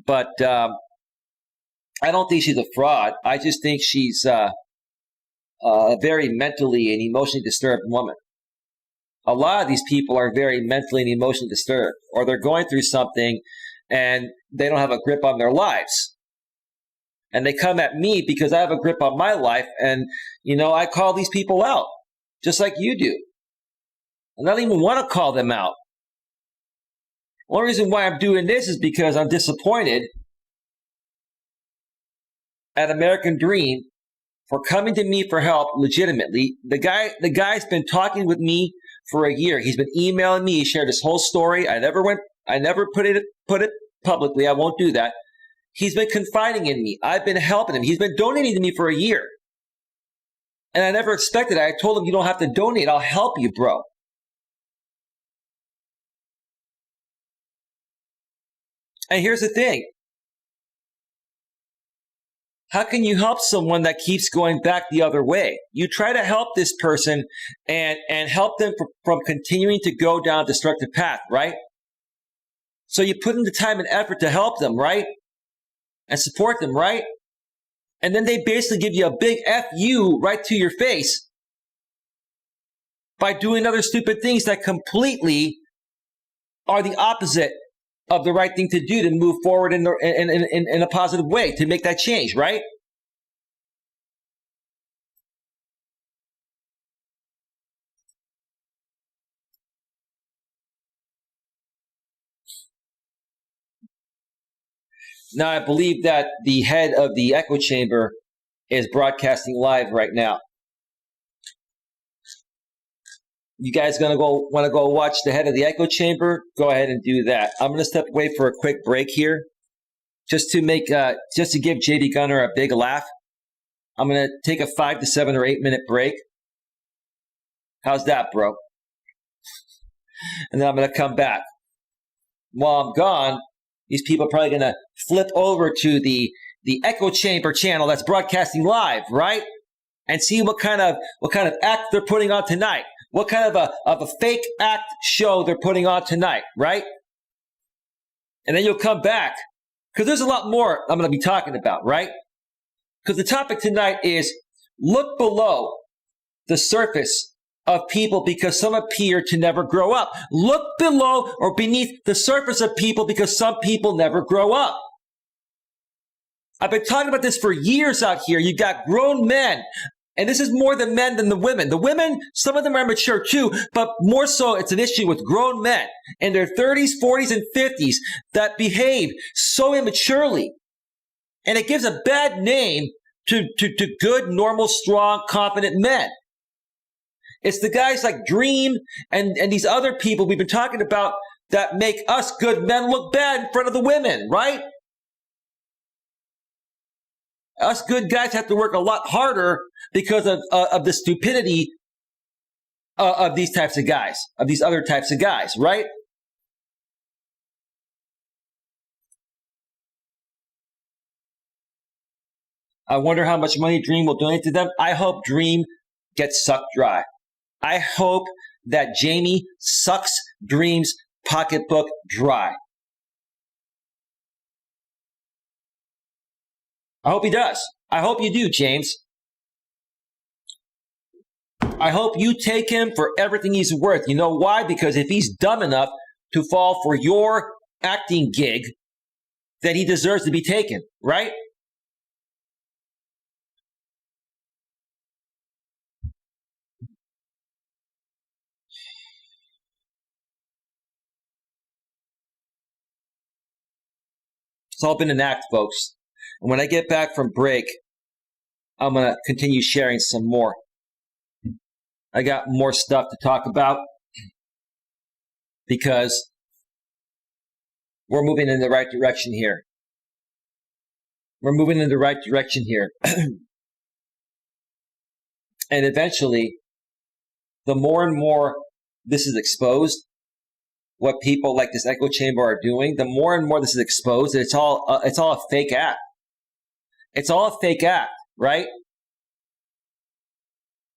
But I don't think she's a fraud. I just think she's a very mentally and emotionally disturbed woman. A lot of these people are very mentally and emotionally disturbed, or they're going through something and they don't have a grip on their lives. And they come at me because I have a grip on my life, and, I call these people out, just like you do. And I don't even want to call them out. The only reason why I'm doing this is because I'm disappointed at American Dream for coming to me for help legitimately. The guy's been talking with me for a year. He's been emailing me. He shared his whole story. I never put it publicly. I won't do that. He's been confiding in me. I've been helping him. He's been donating to me for a year. And I never expected it. I told him, you don't have to donate. I'll help you, bro. And here's the thing. How can you help someone that keeps going back the other way? You try to help this person and help them from continuing to go down a destructive path, right? So you put in the time and effort to help them, right? And support them, right? And then they basically give you a big F you right to your face by doing other stupid things that completely are the opposite of the right thing to do to move forward in a positive way, to make that change, right? Now, I believe that the head of the echo chamber is broadcasting live right now. You guys want to go watch the head of the echo chamber? Go ahead and do that. I'm going to step away for a quick break here, just to give JD Gunner a big laugh. I'm going to take a 5 to 7 or 8 minute break. How's that, bro? And then I'm going to come back. While I'm gone, these people are probably going to flip over to the echo chamber channel that's broadcasting live, right? And see what kind of act they're putting on tonight. What kind of a fake act show they're putting on tonight, right? And then you'll come back, because there's a lot more I'm going to be talking about, right? Because the topic tonight is look below the surface of people because some appear to never grow up. Look below or beneath the surface of people because some people never grow up. I've been talking about this for years out here. You've got grown men, and this is more the men than the women. The women, some of them are mature too, but more so it's an issue with grown men in their 30s, 40s, and 50s that behave so immaturely. And it gives a bad name to good, normal, strong, confident men. It's the guys like Dream and these other people we've been talking about that make us good men look bad in front of the women, right? Us good guys have to work a lot harder because of the stupidity of these types of guys, of these other types of guys, right? I wonder how much money Dream will donate to them. I hope Dream gets sucked dry. I hope that Jamie sucks Dream's pocketbook dry. I hope he does. I hope you do, James. I hope you take him for everything he's worth. You know why? Because if he's dumb enough to fall for your acting gig, then he deserves to be taken, right? It's all been an act, folks. And when I get back from break, I'm going to continue sharing some more. I got more stuff to talk about because we're moving in the right direction here. We're moving in the right direction here. And eventually, the more and more this is exposed, what people like this echo chamber are doing, the more and more this is exposed, it's all a fake act. It's all a fake act, right?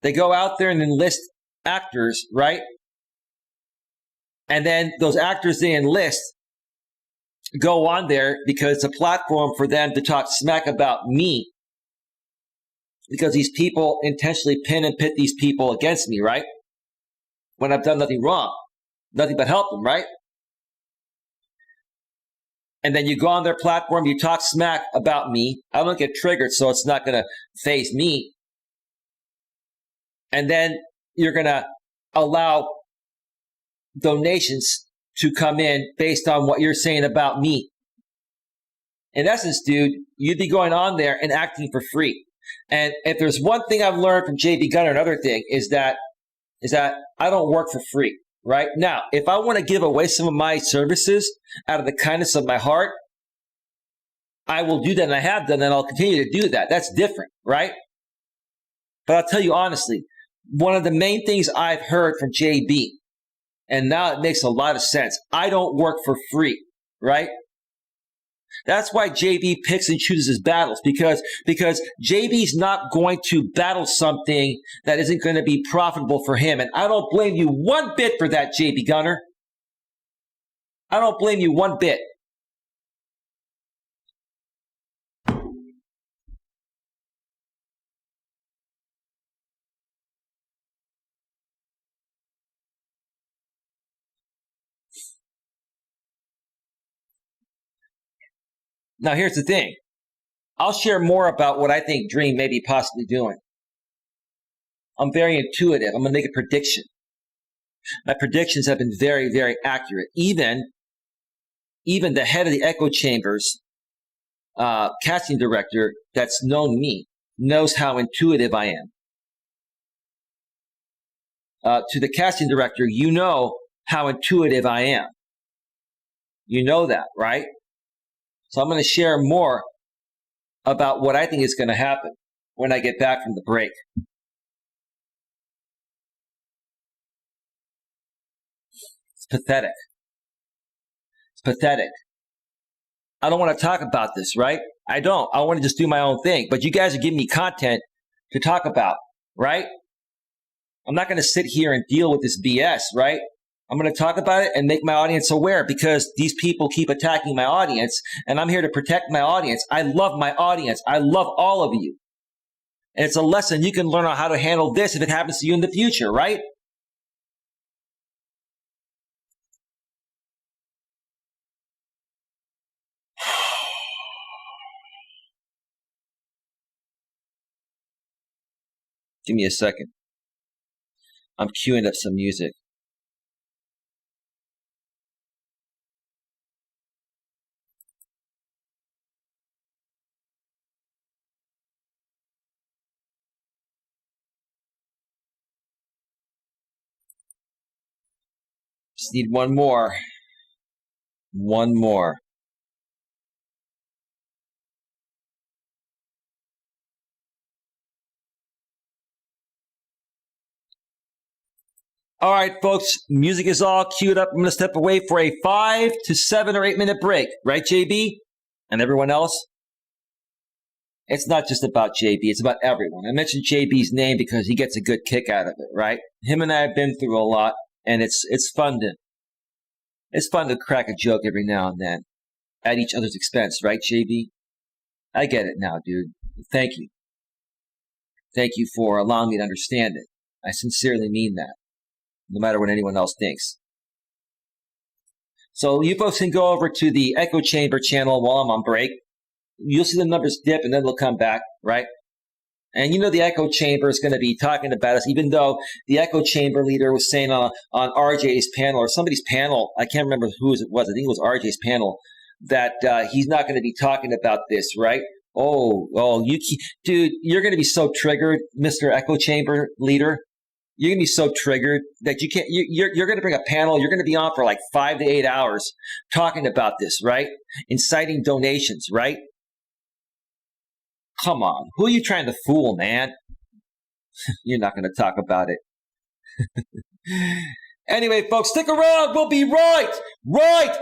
They go out there and enlist actors, right? And then those actors they enlist go on there because it's a platform for them to talk smack about me. Because these people intentionally pin and pit these people against me, right? When I've done nothing wrong. Nothing but help them, right? And then you go on their platform, you talk smack about me. I don't get triggered, so it's not going to faze me. And then you're going to allow donations to come in based on what you're saying about me. In essence, dude, you'd be going on there and acting for free. And if there's one thing I've learned from JB Gunner, another thing is that I don't work for free. Right now, if I want to give away some of my services out of the kindness of my heart, I will do that, and I have done that, and I'll continue to do that. That's different, right? But I'll tell you honestly, one of the main things I've heard from JB, and now it makes a lot of sense, I don't work for free, right? That's why JB picks and chooses his battles, because JB's not going to battle something that isn't going to be profitable for him. And I don't blame you one bit for that, JB Gunner. I don't blame you one bit. Now, here's the thing. I'll share more about what I think Dream may be possibly doing. I'm very intuitive. I'm going to make a prediction. My predictions have been very, very accurate. Even the head of the Echo Chambers, casting director that's known me, knows how intuitive I am. To the casting director, you know how intuitive I am. You know that, right? So I'm going to share more about what I think is going to happen when I get back from the break. It's pathetic. It's pathetic. I don't want to talk about this, right? I don't. I want to just do my own thing. But you guys are giving me content to talk about, right? I'm not going to sit here and deal with this BS, right? I'm going to talk about it and make my audience aware, because these people keep attacking my audience, and I'm here to protect my audience. I love my audience. I love all of you. And it's a lesson you can learn on how to handle this if it happens to you in the future, right? Give me a second. I'm queuing up some music. Just need one more. One more. All right, folks, music is all queued up. I'm going to step away for a 5 to 7 or 8 minute break. Right, JB? And everyone else? It's not just about JB. It's about everyone. I mentioned JB's name because he gets a good kick out of it, right? Him and I have been through a lot, and it's fun to crack a joke every now and then at each other's expense, right, JB? I get it now, dude. Thank you. Thank you for allowing me to understand it. I sincerely mean that, no matter what anyone else thinks. So you folks can go over to the Echo Chamber channel while I'm on break. You'll see the numbers dip and then they'll come back, right? And you know the Echo Chamber is going to be talking about us, even though the Echo Chamber leader was saying on RJ's panel, or somebody's panel, I can't remember whose it was, I think it was RJ's panel, that he's not going to be talking about this, right? Dude, you're going to be so triggered, Mr. Echo Chamber leader. You're going to be so triggered that you can't, you're going to bring a panel, you're going to be on for like 5 to 8 hours talking about this, right? Inciting donations, right? Come on. Who are you trying to fool, man? You're not going to talk about it. Anyway, folks, stick around. We'll be right back.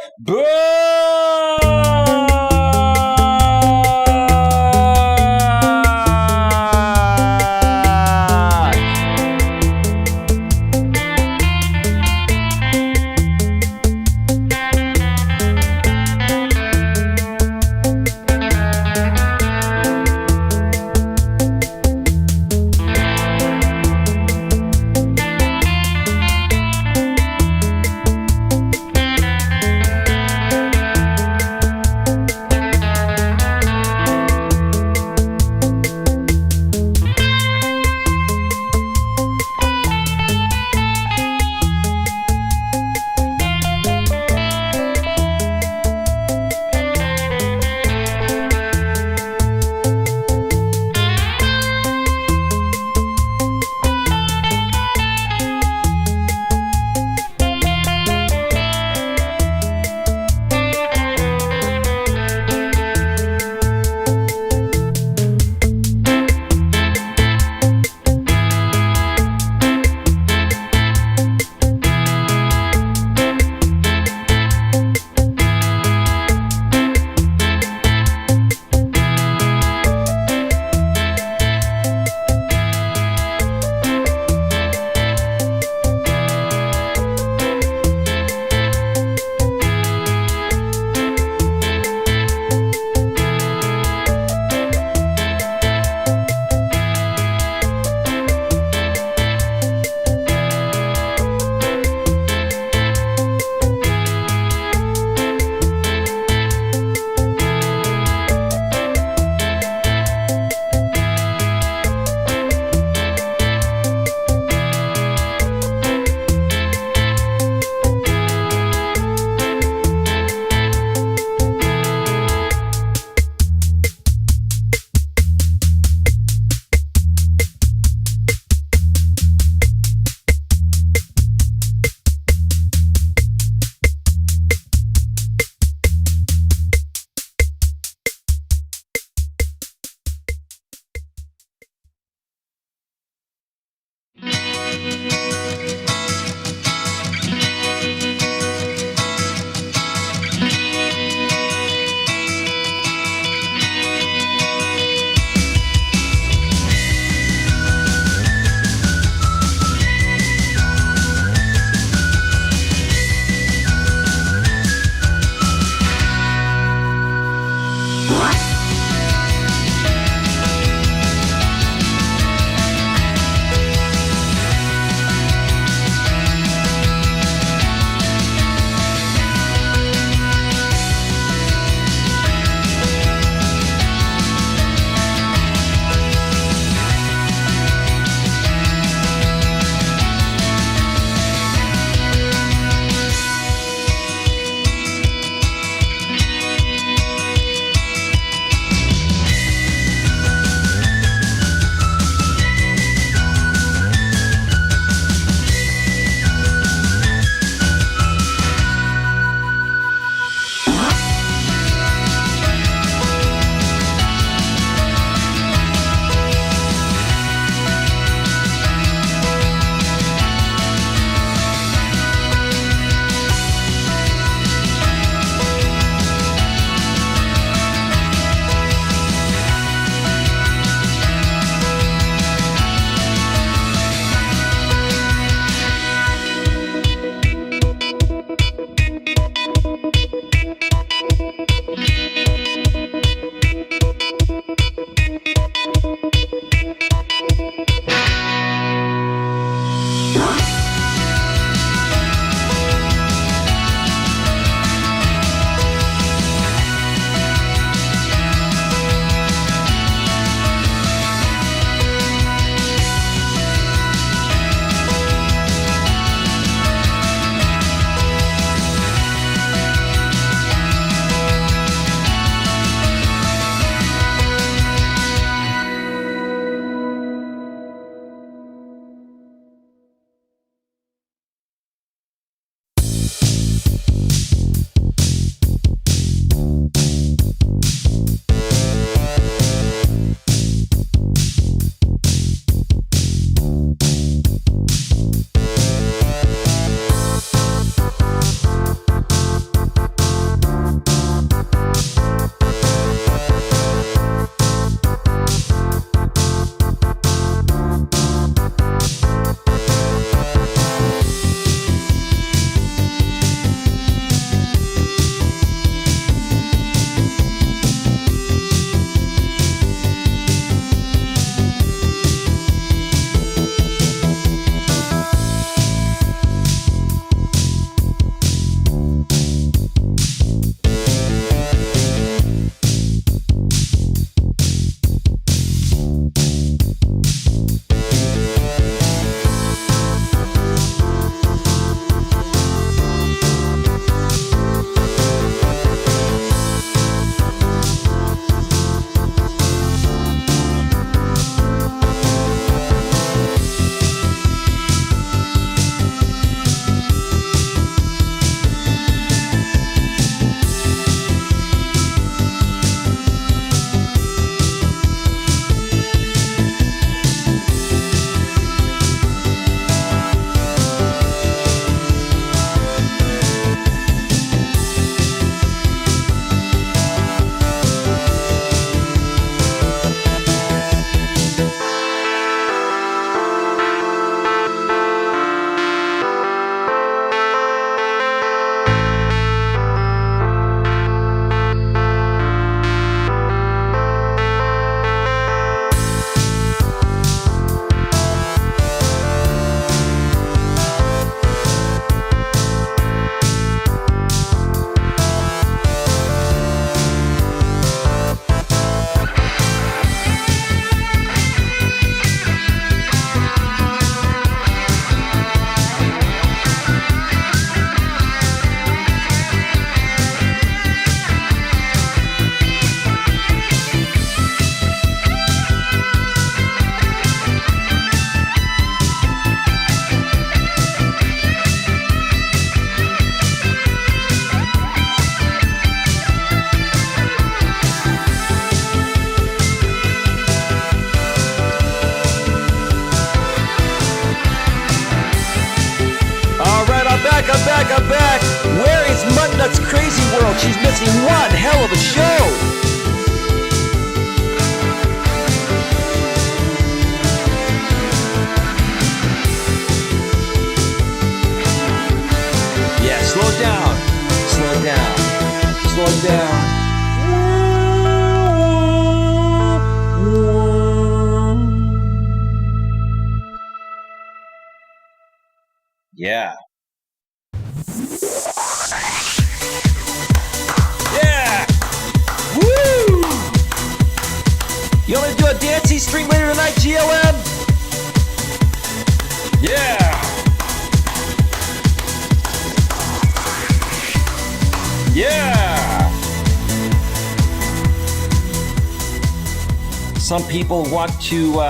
I'm back. Where is Mudnut's Crazy World? She's missing one hell of a show. Yeah, slow down. Slow down. Slow down. Yeah. Yeah! Woo! You want to do a dancey stream later tonight, GLM? Yeah! Yeah! Some people want to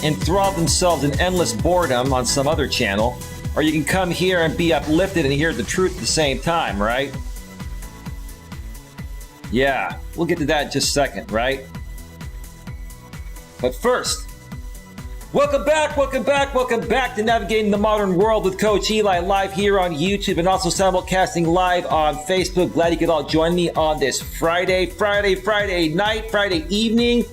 enthrall themselves in endless boredom on some other channel, or you can come here and be uplifted and hear the truth at the same time, right? Yeah, we'll get to that in just a second, right? But first, welcome back to Navigating the Modern World with Coach Eli, live here on YouTube and also simulcasting live on Facebook. Glad you could all join me on this Friday night, Friday evening.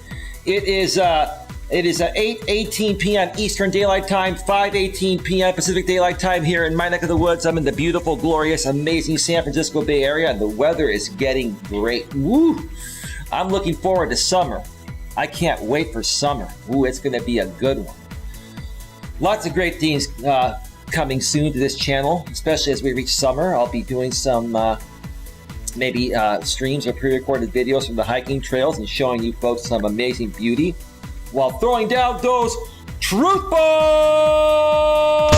It is 8:18 p.m. Eastern Daylight Time, 5:18 p.m. Pacific Daylight Time here in my neck of the woods. I'm in the beautiful, glorious, amazing San Francisco Bay Area, and the weather is getting great. Woo! I'm looking forward to summer. I can't wait for summer. Ooh, it's going to be a good one. Lots of great things coming soon to this channel, especially as we reach summer. I'll be doing some maybe streams or pre-recorded videos from the hiking trails and showing you folks some amazing beauty while throwing down those truth bombs.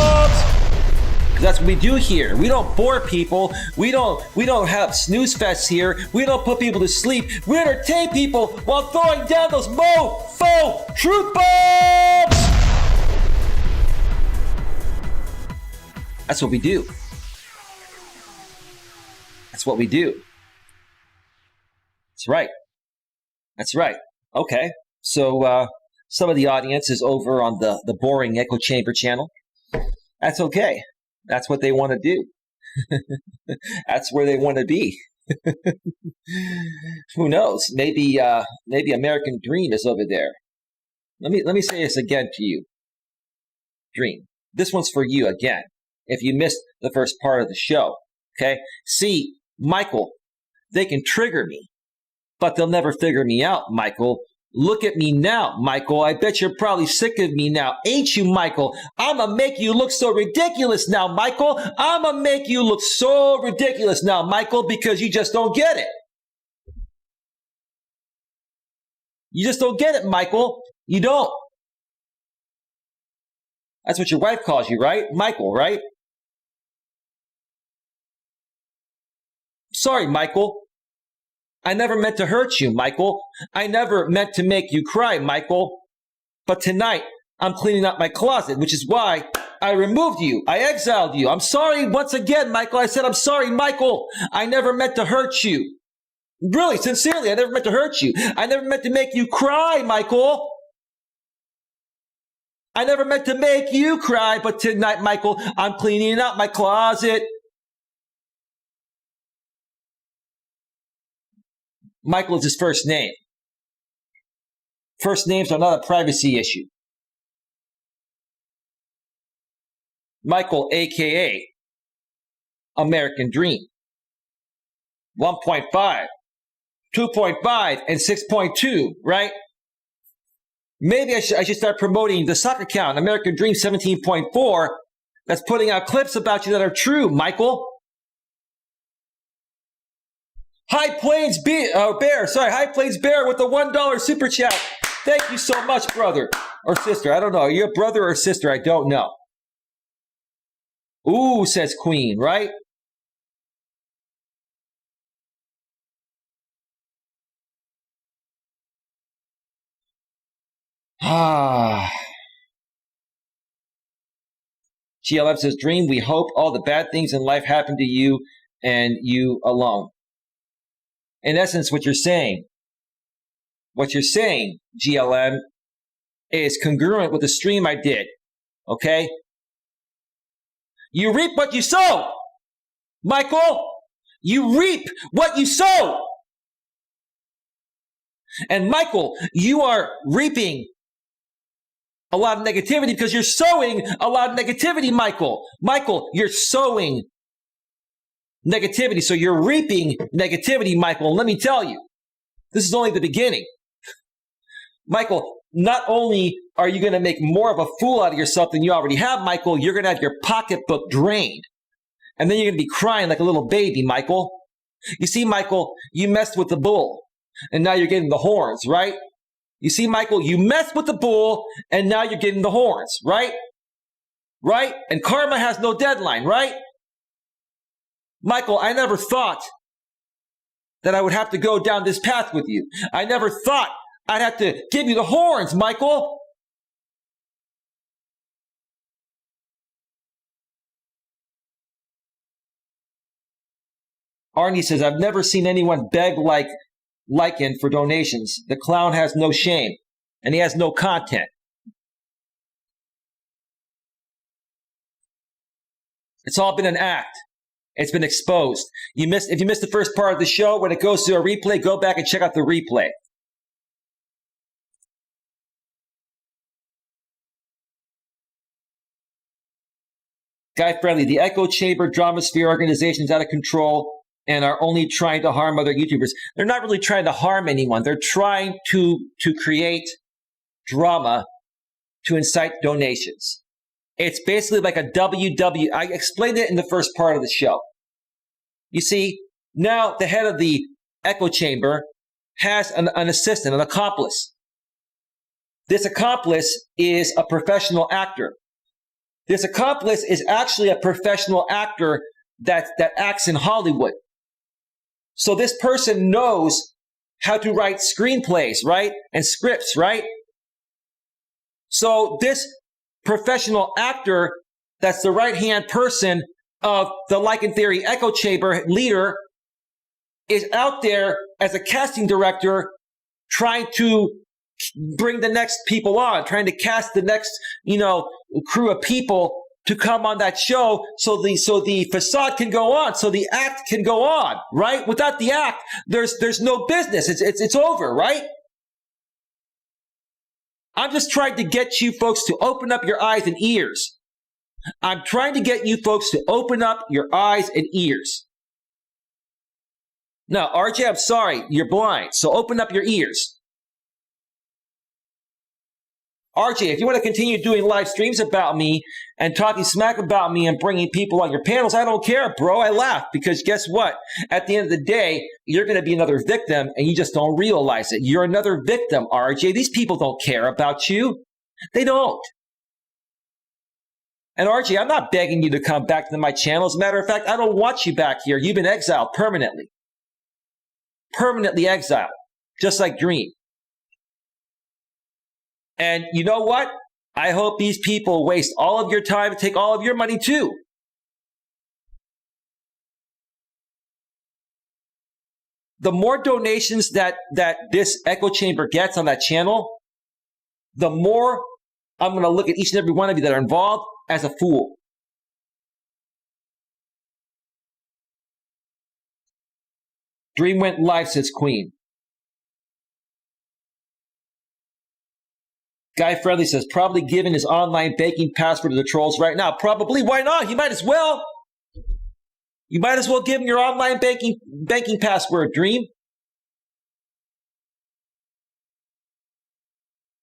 Because that's what we do here. We don't bore people. We don't have snooze fests here. We don't put people to sleep. We entertain people while throwing down those mofo truth bombs. That's what we do. That's what we do. That's right. That's right. Okay. So some of the audience is over on the boring echo chamber channel. That's okay. That's what they want to do. That's where they want to be. Who knows? Maybe American Dream is over there. Let me say this again to you. Dream. This one's for you again. If you missed the first part of the show. Okay? See, Michael, they can trigger me, but they'll never figure me out, Michael. Look at me now, Michael. I bet you're probably sick of me now. Ain't you, Michael? I'm going to make you look so ridiculous now, Michael. I'm going to make you look so ridiculous now, Michael, because you just don't get it. You just don't get it, Michael. You don't. That's what your wife calls you, right? Michael, right? Sorry, Michael. I never meant to hurt you, Michael. I never meant to make you cry, Michael. But tonight, I'm cleaning up my closet, which is why I removed you. I exiled you. I'm sorry once again, Michael. I said, I'm sorry, Michael. I never meant to hurt you. Really, sincerely, I never meant to hurt you. I never meant to make you cry, Michael. I never meant to make you cry, but tonight, Michael, I'm cleaning up my closet. Michael is his first name. First names are not a privacy issue. Michael, a.k.a. American Dream. 1.5, 2.5, and 6.2, right? Maybe I should start promoting the soccer account, American Dream 17.4, that's putting out clips about you that are true, Michael. High Plains Bear with the $1 super chat. Thank you so much, brother or sister. I don't know. Are you a brother or sister? I don't know. Ooh, says Queen, right? GLF says, Dream, we hope all the bad things in life happen to you and you alone. In essence, what you're saying, GLM, is congruent with the stream I did, okay? You reap what you sow, Michael. You reap what you sow. And Michael, you are reaping a lot of negativity because you're sowing a lot of negativity, Michael. Michael, you're sowing negativity, so you're reaping negativity, Michael. And let me tell you, this is only the beginning. Michael, not only are you going to make more of a fool out of yourself than you already have, Michael, you're going to have your pocketbook drained. And then you're going to be crying like a little baby, Michael. You see, Michael, you messed with the bull, and now you're getting the horns, right? You see, Michael, you messed with the bull, and now you're getting the horns, right? Right? And karma has no deadline, right? Michael, I never thought that I would have to go down this path with you. I never thought I'd have to give you the horns, Michael. Arnie says, I've never seen anyone beg like Lycan for donations. The clown has no shame, and he has no content. It's all been an act. It's been exposed. If you missed the first part of the show, when it goes to a replay, go back and check out the replay. Guy Friendly, the echo chamber drama sphere organization is out of control and are only trying to harm other YouTubers. They're not really trying to harm anyone. They're trying to create drama to incite donations. It's basically like a I explained it in the first part of the show. You see, now the head of the echo chamber has an assistant, an accomplice. This accomplice is a professional actor. This accomplice is actually a professional actor that acts in Hollywood. So this person knows how to write screenplays, right? And scripts, right? So this professional actor that's the right-hand person of the Lycan Theory echo chamber leader is out there as a casting director trying to bring the next people on, trying to cast the next, crew of people to come on that show so the facade can go on, so the act can go on, right? Without the act, there's no business. It's over, right? I'm just trying to get you folks to open up your eyes and ears. I'm trying to get you folks to open up your eyes and ears. Now, RJ, I'm sorry, you're blind, so open up your ears. RJ, if you want to continue doing live streams about me and talking smack about me and bringing people on your panels, I don't care, bro. I laugh because guess what? At the end of the day, you're going to be another victim and you just don't realize it. You're another victim, RJ. These people don't care about you. They don't. And RJ, I'm not begging you to come back to my channel. As a matter of fact, I don't want you back here. You've been exiled permanently. Permanently exiled, just like Dream. And you know what? I hope these people waste all of your time and take all of your money too. The more donations that this echo chamber gets on that channel, the more I'm going to look at each and every one of you that are involved as a fool. Dream went live, says Queen. Guy Friendly says, probably giving his online banking password to the trolls right now. Probably. Why not? You might as well. You might as well give him your online banking password, Dream.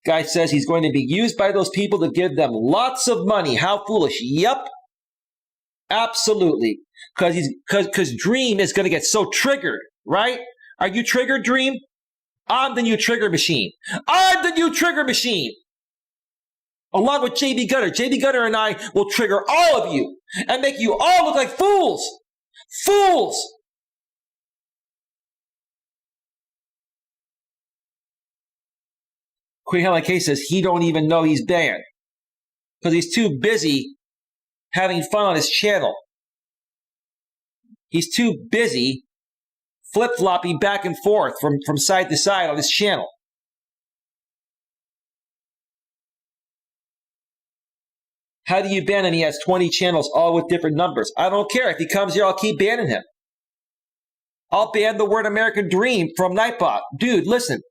Guy says he's going to be used by those people to give them lots of money. How foolish. Yep. Absolutely. Because Dream is going to get so triggered, right? Are you triggered, Dream? I'm the new trigger machine. I'm the new trigger machine. Along with JB Gutter. JB Gutter and I will trigger all of you and make you all look like fools. Fools. Queen Helen K says he don't even know he's banned because he's too busy having fun on his channel. He's too busy flip-flopping back and forth from side to side on his channel. How do you ban him? He has 20 channels, all with different numbers. I don't care. If he comes here, I'll keep banning him. I'll ban the word American Dream from Nightbot. Dude, listen.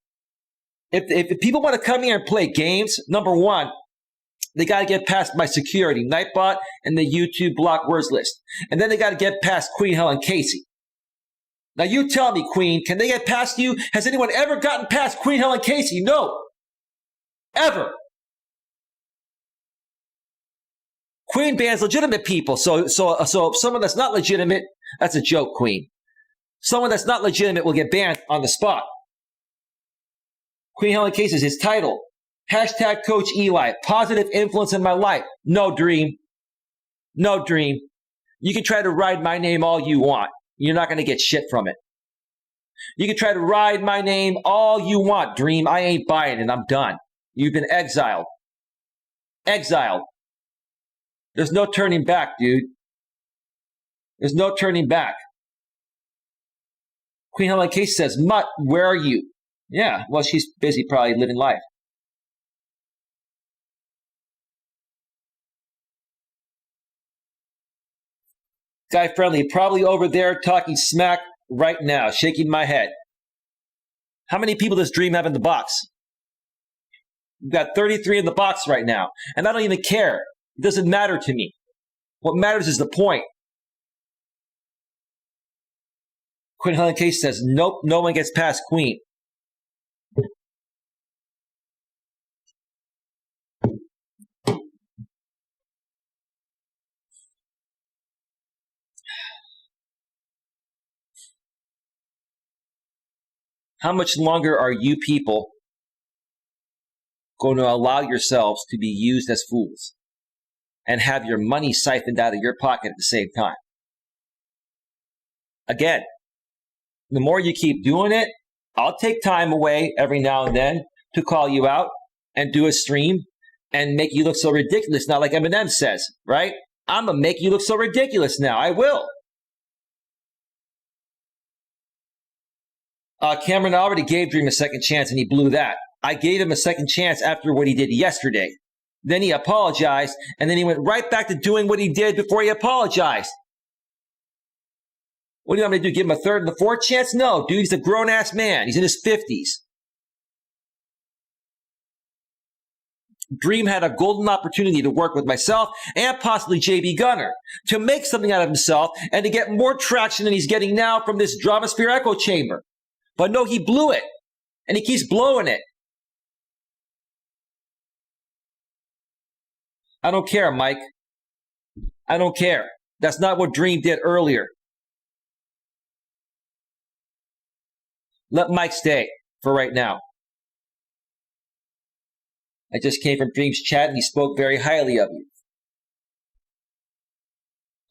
If people want to come here and play games, number one, they got to get past my security, Nightbot, and the YouTube block words list. And then they got to get past Queen Helen Casey. Now you tell me, Queen, can they get past you? Has anyone ever gotten past Queen Helen Casey? No. Ever. Queen bans legitimate people. So someone that's not legitimate, that's a joke, Queen. Someone that's not legitimate will get banned on the spot. Queen Helen Casey, his title, hashtag Coach Eli, positive influence in my life. No, Dream. No, Dream. You can try to ride my name all you want. You're not going to get shit from it. You can try to ride my name all you want, Dream. I ain't buying it. I'm done. You've been exiled. Exiled. There's no turning back, dude. There's no turning back. Queen Helen Casey says, Mutt, where are you? Yeah, well, she's busy probably living life. Guy Friendly, probably over there talking smack right now, shaking my head. How many people does Dream have in the box? We've got 33 in the box right now, and I don't even care. It doesn't matter to me. What matters is the point. Queen Helen Casey says, nope, no one gets past Queen. How much longer are you people going to allow yourselves to be used as fools and have your money siphoned out of your pocket at the same time? Again, the more you keep doing it, I'll take time away every now and then to call you out and do a stream and make you look so ridiculous. Not like Eminem says, right? I'm going to make you look so ridiculous now. I will. Cameron already gave Dream a second chance, and he blew that. I gave him a second chance after what he did yesterday. Then he apologized, and then he went right back to doing what he did before he apologized. What do you want me to do, give him a third and a fourth chance? No, dude, he's a grown-ass man. He's in his 50s. Dream had a golden opportunity to work with myself and possibly JB Gunner to make something out of himself and to get more traction than he's getting now from this Dramasphere echo chamber. But no, he blew it, and he keeps blowing it. I don't care, Mike. I don't care. That's not what Dream did earlier. Let Mike stay for right now. I just came from Dream's chat, and he spoke very highly of you.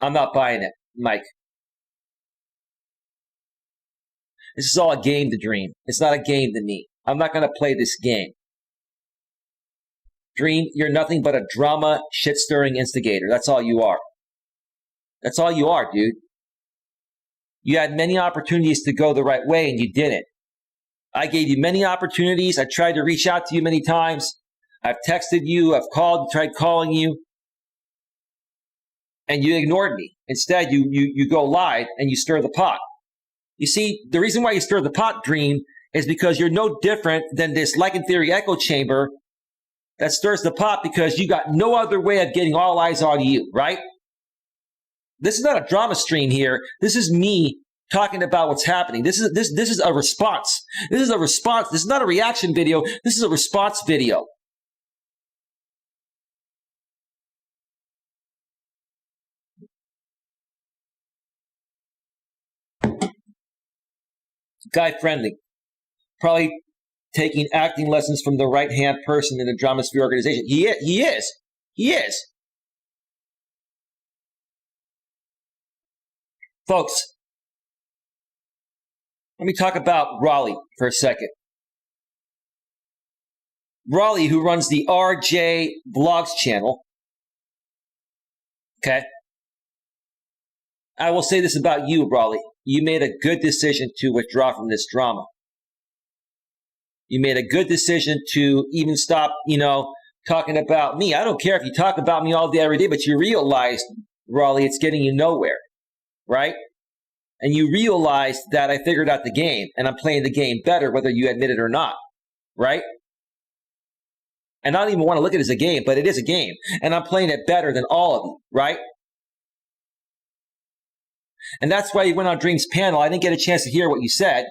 I'm not buying it, Mike. This is all a game to Dream. It's not a game to me. I'm not going to play this game. Dream, you're nothing but a drama, shit-stirring instigator. That's all you are. That's all you are, dude. You had many opportunities to go the right way, and you didn't. I gave you many opportunities. I tried to reach out to you many times. I've texted you. I've called, tried calling you. And you ignored me. Instead, you go live and you stir the pot. You see, the reason why you stir the pot, Dream, is because you're no different than this Lycan Theory echo chamber that stirs the pot because you got no other way of getting all eyes on you, right? This is not a drama stream here. This is me talking about what's happening. This is a response. This is a response. This is not a reaction video. This is a response video. Guy friendly. Probably taking acting lessons from the right-hand person in the Dramasphere organization. He is. Folks, let me talk about Raleigh for a second. Raleigh, who runs the RJ Vlogs channel. Okay. I will say this about you, Raleigh. You made a good decision to withdraw from this drama. You made a good decision to even stop, talking about me. I don't care if you talk about me all day, every day, but you realized, Raleigh, it's getting you nowhere, right? And you realized that I figured out the game, and I'm playing the game better, whether you admit it or not, right? And I don't even want to look at it as a game, but it is a game. And I'm playing it better than all of you, right? And that's why you went on Dream's panel. I didn't get a chance to hear what you said.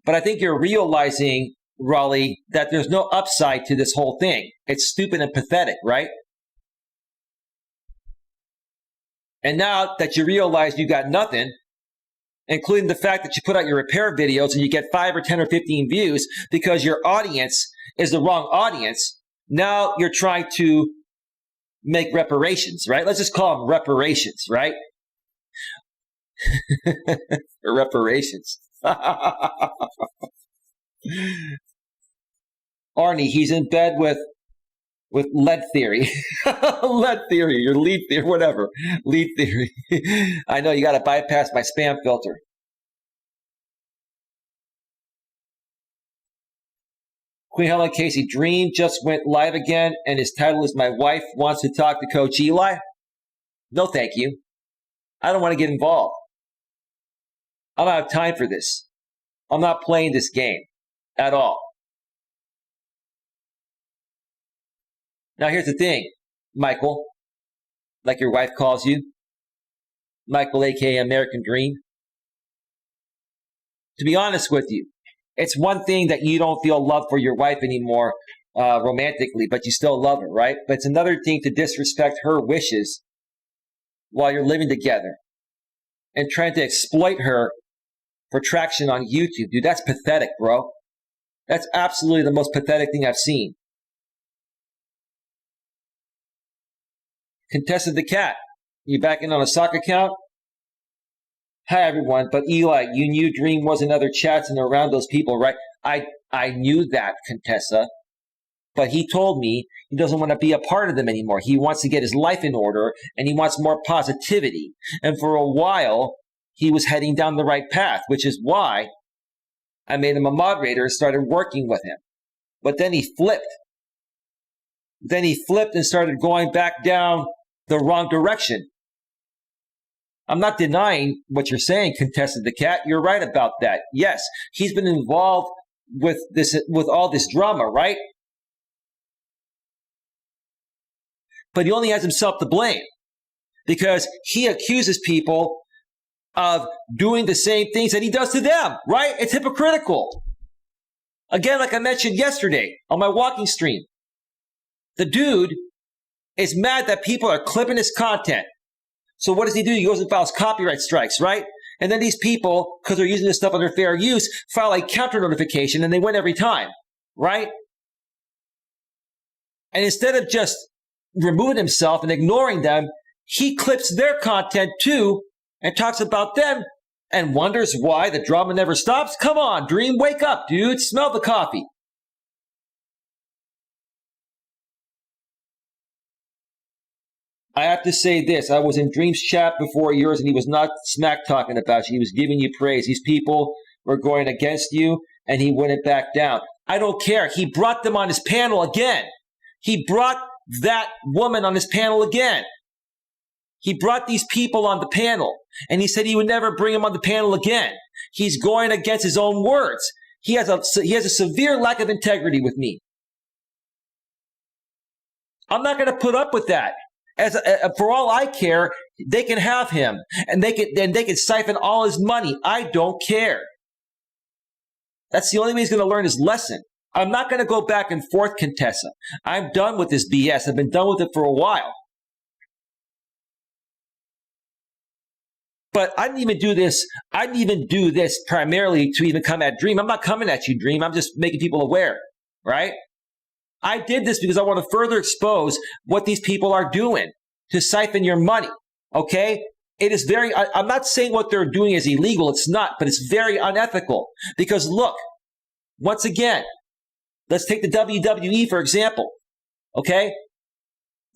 But I think you're realizing, Raleigh, that there's no upside to this whole thing. It's stupid and pathetic, right? And now that you realize you got nothing, including the fact that you put out your repair videos and you get 5 or 10 or 15 views because your audience is the wrong audience, now you're trying to make reparations, right? Let's just call them reparations, right? Reparations. Arnie, he's in bed with lead theory. Lead theory, your lead theory, whatever. Lead theory. I know you got to bypass my spam filter. Queen Helen Casey, Dream just went live again, and his title is My Wife Wants to Talk to Coach Eli. No, thank you. I don't want to get involved. I don't have time for this. I'm not playing this game at all. Now, here's the thing, Michael, like your wife calls you, Michael, a.k.a. American Dream. To be honest with you, it's one thing that you don't feel love for your wife anymore romantically, but you still love her, right? But it's another thing to disrespect her wishes while you're living together and trying to exploit her for traction on YouTube. Dude, that's pathetic, bro. That's absolutely the most pathetic thing I've seen. Contested the cat. You back in on a sock account? Hi, everyone. But Eli, you knew Dream was in other chats and around those people, right? I knew that, Contessa. But he told me he doesn't want to be a part of them anymore. He wants to get his life in order, and he wants more positivity. And for a while, he was heading down the right path, which is why I made him a moderator and started working with him. But then he flipped. Then he flipped and started going back down the wrong direction. I'm not denying what you're saying, Contestant the Cat. You're right about that. Yes, he's been involved with all this drama, right? But he only has himself to blame because he accuses people of doing the same things that he does to them, right? It's hypocritical. Again, like I mentioned yesterday on my walking stream, the dude is mad that people are clipping his content. So what does he do? He goes and files copyright strikes, right? And then these people, because they're using this stuff under fair use, file a counter notification and they win every time, right? And instead of just removing himself and ignoring them, he clips their content too and talks about them and wonders why the drama never stops. Come on, Dream, wake up, dude. Smell the coffee. I have to say this. I was in Dream's chat before yours, and he was not smack talking about you. He was giving you praise. These people were going against you, and he wouldn't back down. I don't care. He brought them on his panel again. He brought that woman on his panel again. He brought these people on the panel, and he said he would never bring them on the panel again. He's going against his own words. He has a severe lack of integrity with me. I'm not going to put up with that. For all I care, they can have him, and they can siphon all his money. I don't care. That's the only way he's going to learn his lesson. I'm not going to go back and forth, Contessa. I'm done with this BS. I've been done with it for a while. But I didn't even do this. I didn't even do this primarily to even come at Dream. I'm not coming at you, Dream. I'm just making people aware, right? I did this because I want to further expose what these people are doing to siphon your money, okay? It is I'm not saying what they're doing is illegal. It's not, but it's very unethical. Because look, once again, let's take the WWE, for example, okay?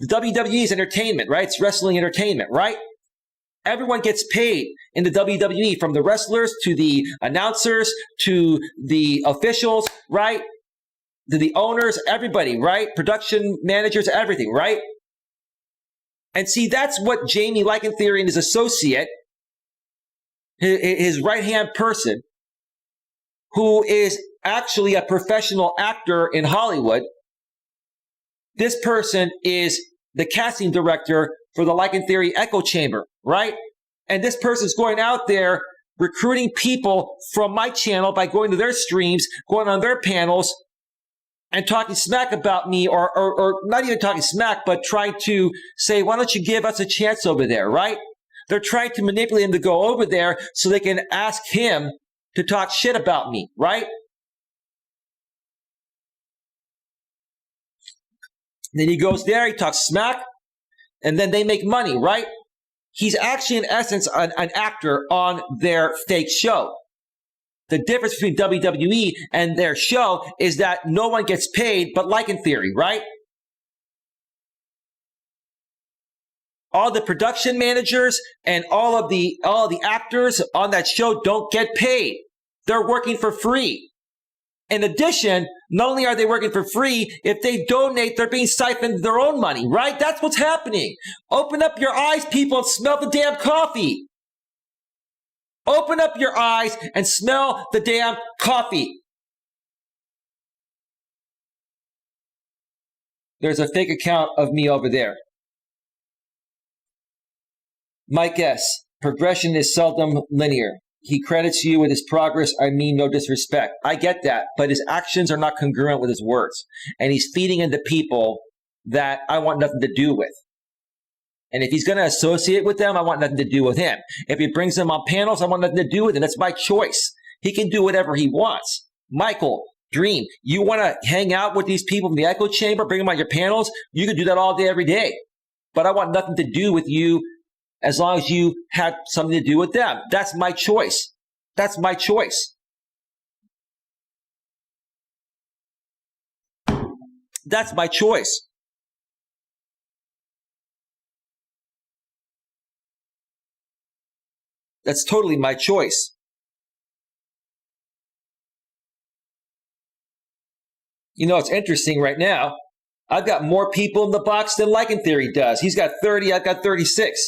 The WWE is entertainment, right? It's wrestling entertainment, right? Everyone gets paid in the WWE, from the wrestlers to the announcers to the officials, right? To the owners, everybody, right? Production managers, everything, right? And see, that's what Jamie Lycantheory and his associate, his right-hand person, who is actually a professional actor in Hollywood, this person is the casting director for the Lycantheory Echo Chamber, right? And this person's going out there recruiting people from my channel by going to their streams, going on their panels, and talking smack about me, or not even talking smack, but trying to say, why don't you give us a chance over there, right? They're trying to manipulate him to go over there so they can ask him to talk shit about me, right? Then he goes there, he talks smack, and then they make money, right? He's actually, in essence, an actor on their fake show. The difference between WWE and their show is that no one gets paid but Lycantheory, right? All the production managers and all of the actors on that show don't get paid. They're working for free. In addition, not only are they working for free, if they donate, they're being siphoned their own money, right? That's what's happening. Open up your eyes, people, and smell the damn coffee. Open up your eyes and smell the damn coffee. There's a fake account of me over there. Mike S. Progression is seldom linear. He credits you with his progress. I mean no disrespect. I get that, but his actions are not congruent with his words. And he's feeding into people that I want nothing to do with. And if he's going to associate with them, I want nothing to do with him. If he brings them on panels, I want nothing to do with him. That's my choice. He can do whatever he wants. Michael, Dream, you want to hang out with these people from the echo chamber, bring them on your panels? You can do that all day, every day. But I want nothing to do with you as long as you have something to do with them. That's my choice. That's my choice. That's my choice. That's totally my choice. You know, it's interesting right now. I've got more people in the box than Like in Theory does. He's got 30, I've got 36.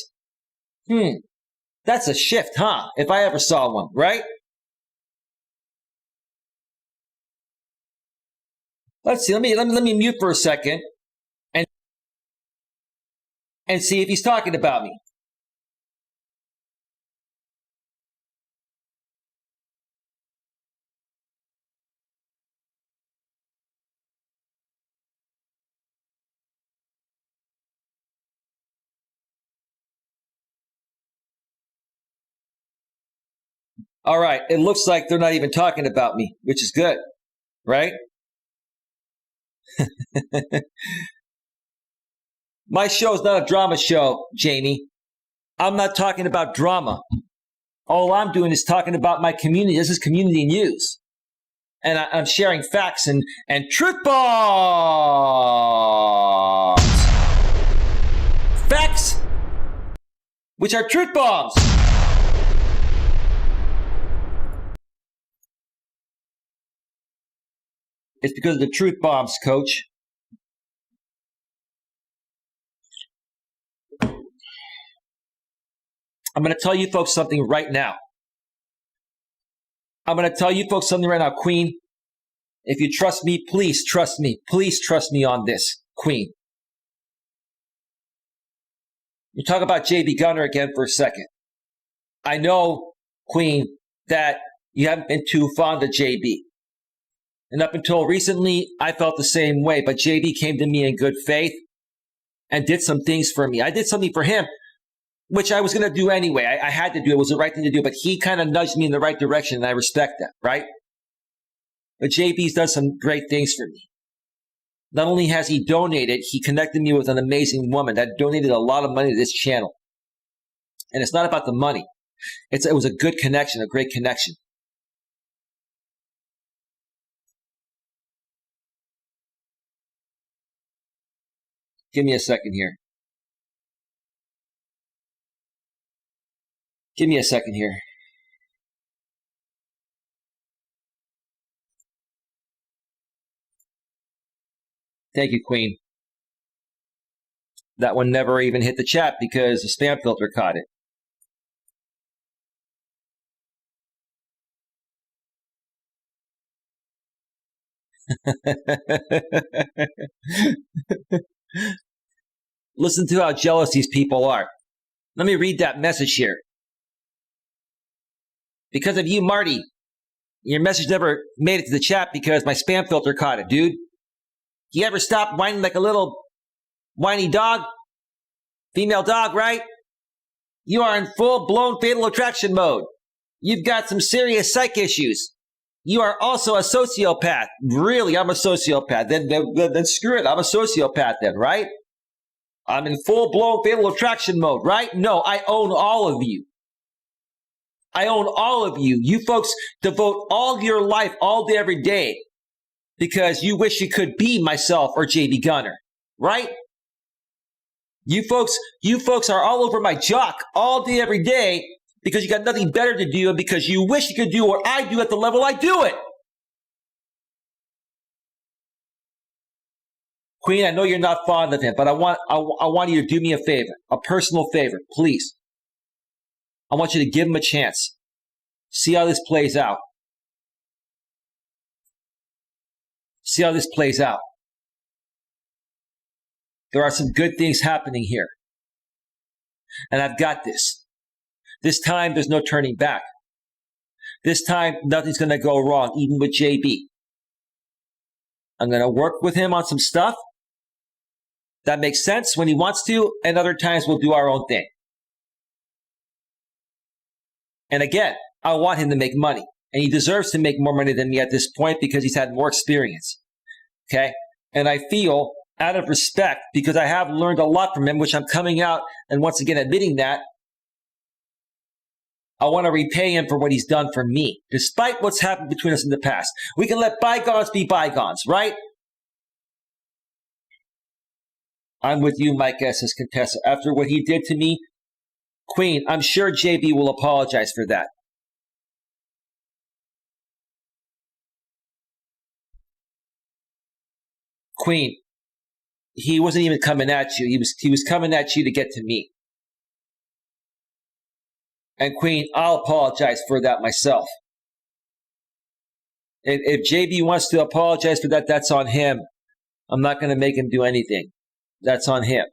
That's a shift, huh? If I ever saw one, right? Let's see. Let me mute for a second and see if he's talking about me. All right. It looks like they're not even talking about me, which is good, right? My show is not a drama show, Jamie. I'm not talking about drama. All I'm doing is talking about my community. This is community news. And I'm sharing facts and truth bombs. Facts, which are truth bombs. It's because of the truth bombs, Coach. I'm going to tell you folks something right now. Queen. If you trust me, please trust me. Please trust me on this, Queen. You talk about JB Gunner again for a second. I know, Queen, that you haven't been too fond of JB. And up until recently, I felt the same way. But JB came to me in good faith and did some things for me. I did something for him, which I was going to do anyway. I had to do it. It was the right thing to do. But he kind of nudged me in the right direction, and I respect that, right? But JB's done some great things for me. Not only has he donated, he connected me with an amazing woman that donated a lot of money to this channel. And it's not about the money. It was a good connection, a great connection. Give me a second here. Thank you, Queen. That one never even hit the chat because the spam filter caught it. Listen to how jealous these people are. Let me read that message here. Because of you, Marty, your message never made it to the chat because my spam filter caught it, dude. You ever stop whining like a little whiny dog? Female dog, right? You are in full-blown fatal attraction mode. You've got some serious psych issues. You are also a sociopath. Really, I'm a sociopath. Then screw it. I'm a sociopath then, right? I'm in full-blown fatal attraction mode, right? No, I own all of you. You folks devote all your life, all day, every day, because you wish you could be myself or JB Gunner, right? You folks are all over my jock all day, every day because you got nothing better to do and because you wish you could do what I do at the level I do it. Queen, I know you're not fond of him, but I want you to do me a favor, a personal favor, please. I want you to give him a chance. See how this plays out. There are some good things happening here. And I've got this. This time, there's no turning back. This time, nothing's going to go wrong, even with JB. I'm going to work with him on some stuff that makes sense when he wants to, and other times we'll do our own thing. And again, I want him to make money. And he deserves to make more money than me at this point because he's had more experience. Okay? And I feel, out of respect, because I have learned a lot from him, which I'm coming out and once again admitting that, I want to repay him for what he's done for me, despite what's happened between us in the past. We can let bygones be bygones, right? I'm with you, Mike S. as Contessa. After what he did to me, Queen, I'm sure JB will apologize for that. Queen, he wasn't even coming at you. He was coming at you to get to me. And Queen, I'll apologize for that myself. If JB wants to apologize for that, that's on him. I'm not going to make him do anything. That's on him.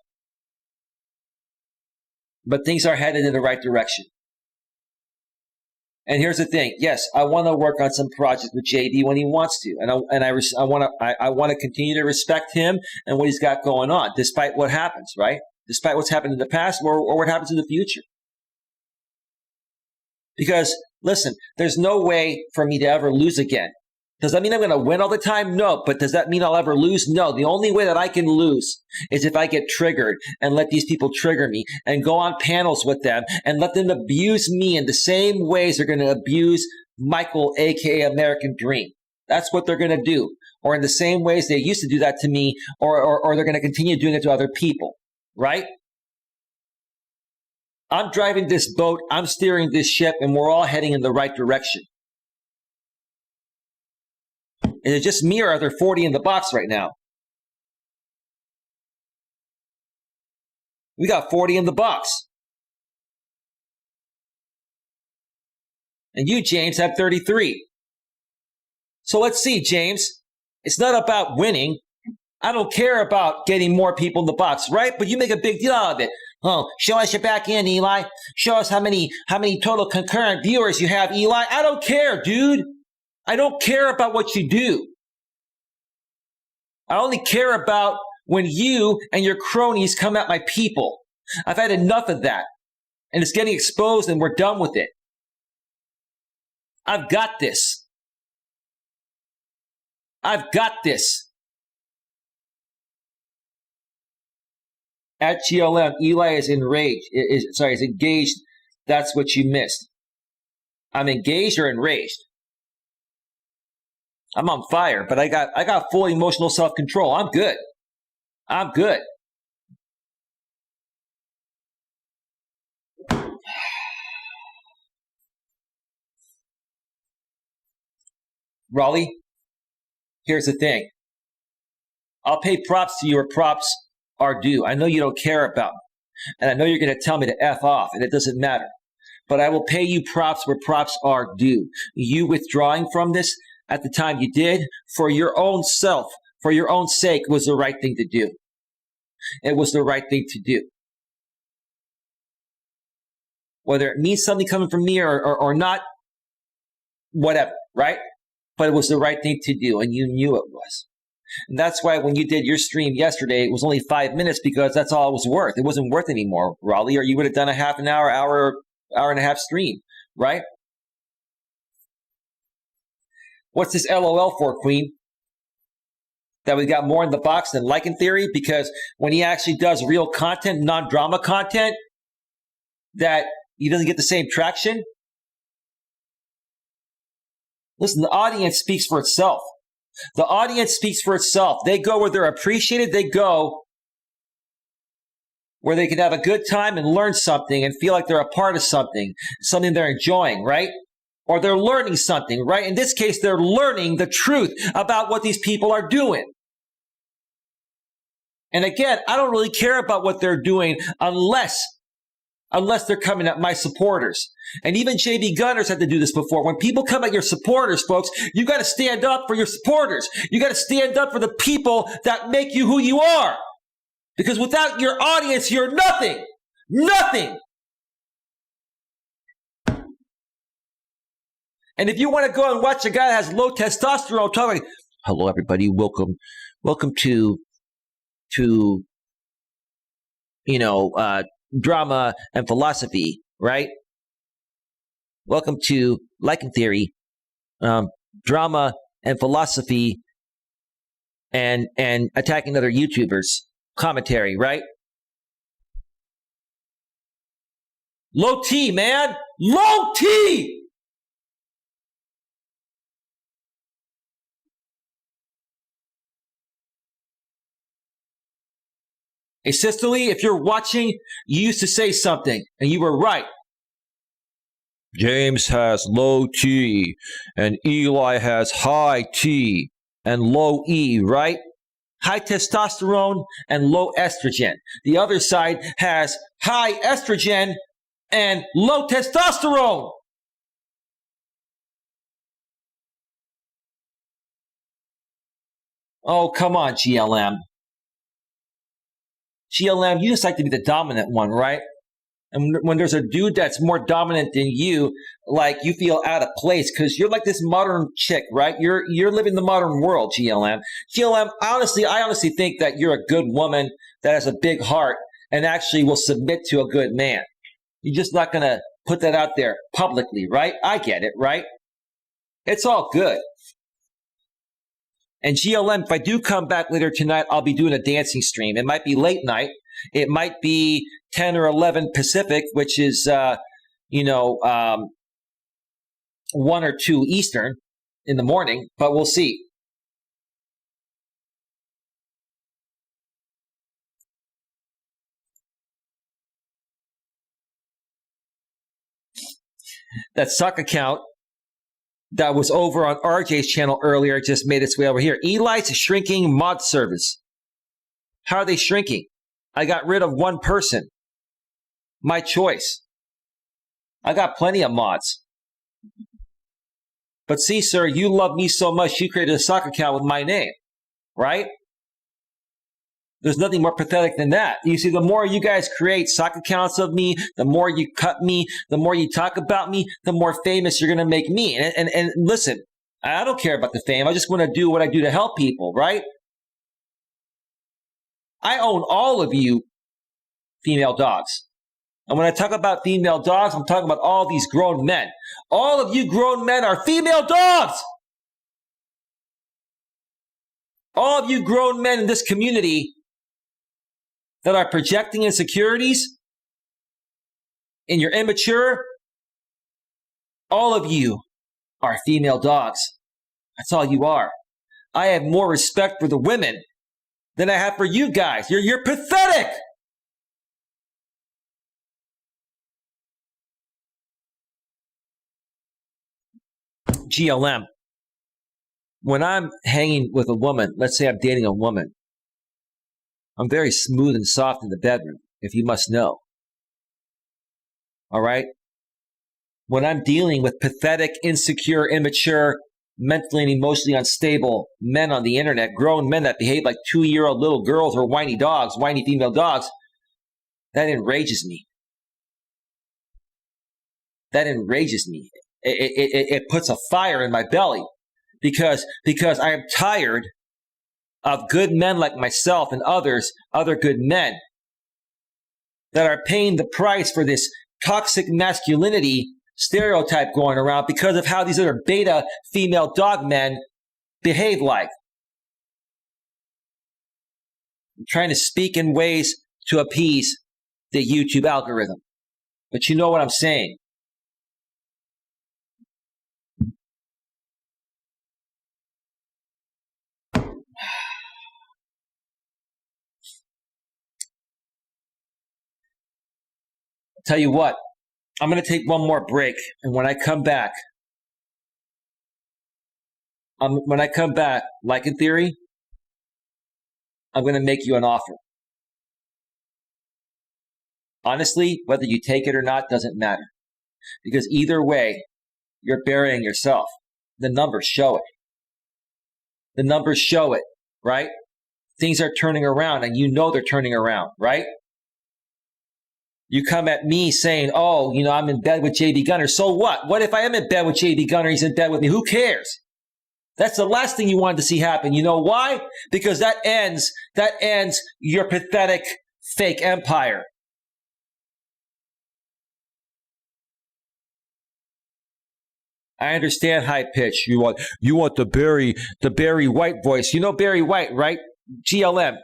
But things are headed in the right direction. And here's the thing. Yes, I want to work on some projects with JB when he wants to, and I want to continue to respect him and what he's got going on, despite what happens, right? Despite what's happened in the past or what happens in the future. Because listen, there's no way for me to ever lose again. Does that mean I'm going to win all the time? No. But does that mean I'll ever lose? No. The only way that I can lose is if I get triggered and let these people trigger me and go on panels with them and let them abuse me in the same ways they're going to abuse Michael, aka American Dream. That's what they're going to do. Or in the same ways they used to do that to me, or they're going to continue doing it to other people. Right? I'm driving this boat, I'm steering this ship, and we're all heading in the right direction. Is it just me, or are there 40 in the box right now? We got 40 in the box. And you, James, have 33. So let's see, James. It's not about winning. I don't care about getting more people in the box, right? But you make a big deal out of it. Oh, show us your back end, Eli. Show us how many total concurrent viewers you have, Eli. I don't care, dude. I don't care about what you do. I only care about when you and your cronies come at my people. I've had enough of that. And it's getting exposed and we're done with it. I've got this. I've got this. At GLM, Eli is enraged. Is engaged. That's what you missed. I'm engaged or enraged? I'm on fire, but I got full emotional self-control. I'm good. I'm good. Raleigh, here's the thing. I'll pay props to you where props are due. I know you don't care about me, and I know you're going to tell me to F off, and it doesn't matter. But I will pay you props where props are due. You withdrawing from this at the time you did, for your own self, for your own sake, was the right thing to do. It was the right thing to do. Whether it means something coming from me or not, whatever, right? But it was the right thing to do, and you knew it was. And that's why when you did your stream yesterday, it was only 5 minutes, because that's all it was worth. It wasn't worth anymore, Raleigh, or you would have done a half an hour, hour and a half stream, right? What's this LOL for, Queen? That we got more in the box than Like in Theory? Because when he actually does real content, non-drama content, that he doesn't get the same traction? Listen, the audience speaks for itself. The audience speaks for itself. They go where they're appreciated. They go where they can have a good time and learn something and feel like they're a part of something they're enjoying, right? Or they're learning something, right? In this case, they're learning the truth about what these people are doing. And again, I don't really care about what they're doing unless they're coming at my supporters. And even JB Gunners had to do this before. When people come at your supporters, folks, you got to stand up for your supporters. You got to stand up for the people that make you who you are. Because without your audience, you're nothing. Nothing. And if you want to go and watch a guy that has low testosterone talking, hello everybody, welcome to drama and philosophy, right? Welcome to Like in Theory, drama and philosophy, and attacking other YouTubers, commentary, right? Low T, man, low T. Hey, Sister Lee, if you're watching, you used to say something, and you were right. James has low T, and Eli has high T and low E, right? High testosterone and low estrogen. The other side has high estrogen and low testosterone. Oh, come on, GLM. GLM, you just like to be the dominant one, right? And when there's a dude that's more dominant than you, like you feel out of place because you're like this modern chick, right? You're living the modern world, GLM. GLM, I honestly think that you're a good woman that has a big heart and actually will submit to a good man. You're just not going to put that out there publicly, right? I get it, right? It's all good. And GLM, if I do come back later tonight, I'll be doing a dancing stream. It might be late night. It might be 10 or 11 Pacific, which is, 1 or 2 Eastern in the morning, but we'll see. That suck account that was over on RJ's channel earlier just made its way over here. Eli's shrinking mod service. How are they shrinking? I got rid of one person. My choice. I got plenty of mods. But see, sir, you love me so much, you created a sock account with my name, right? There's nothing more pathetic than that. You see, the more you guys create sock accounts of me, the more you cut me, the more you talk about me, the more famous you're going to make me. And listen, I don't care about the fame. I just want to do what I do to help people, right? I own all of you female dogs. And when I talk about female dogs, I'm talking about all these grown men. All of you grown men are female dogs. All of you grown men in this community that are projecting insecurities and you're immature, all of you are female dogs. That's all you are. I have more respect for the women than I have for you guys. You're pathetic. GLM. When I'm hanging with a woman, let's say I'm dating a woman, I'm very smooth and soft in the bedroom, if you must know. All right? When I'm dealing with pathetic, insecure, immature, mentally and emotionally unstable men on the internet, grown men that behave like 2-year-old little girls or whiny dogs, whiny female dogs, that enrages me. That enrages me. It puts a fire in my belly because I am tired of good men like myself and other good men that are paying the price for this toxic masculinity stereotype going around because of how these other beta female dog men behave like. I'm trying to speak in ways to appease the YouTube algorithm. But you know what I'm saying. Tell you what, I'm going to take one more break. And when I come back, like in theory, I'm going to make you an offer. Honestly, whether you take it or not doesn't matter. Because either way, you're burying yourself. The numbers show it. The numbers show it, right? Things are turning around and you know they're turning around, right? You come at me saying, oh, I'm in bed with JD Gunner. So what? What if I am in bed with JD Gunner? He's in bed with me. Who cares? That's the last thing you wanted to see happen. You know why? Because that ends your pathetic fake empire. I understand high pitch. You want the Barry White voice. You know Barry White, right? GLM.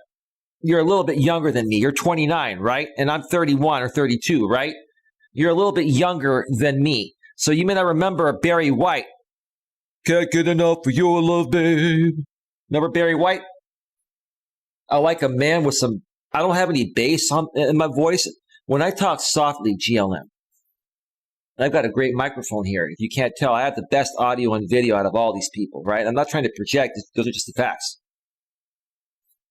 You're a little bit younger than me. You're 29, right? And I'm 31 or 32, right? You're a little bit younger than me. So you may not remember Barry White. Can't get enough of your love, babe. Remember Barry White? I like a man with some I don't have any bass in my voice. When I talk softly, GLM, I've got a great microphone here. If you can't tell, I have the best audio and video out of all these people, right? I'm not trying to project. Those are just the facts.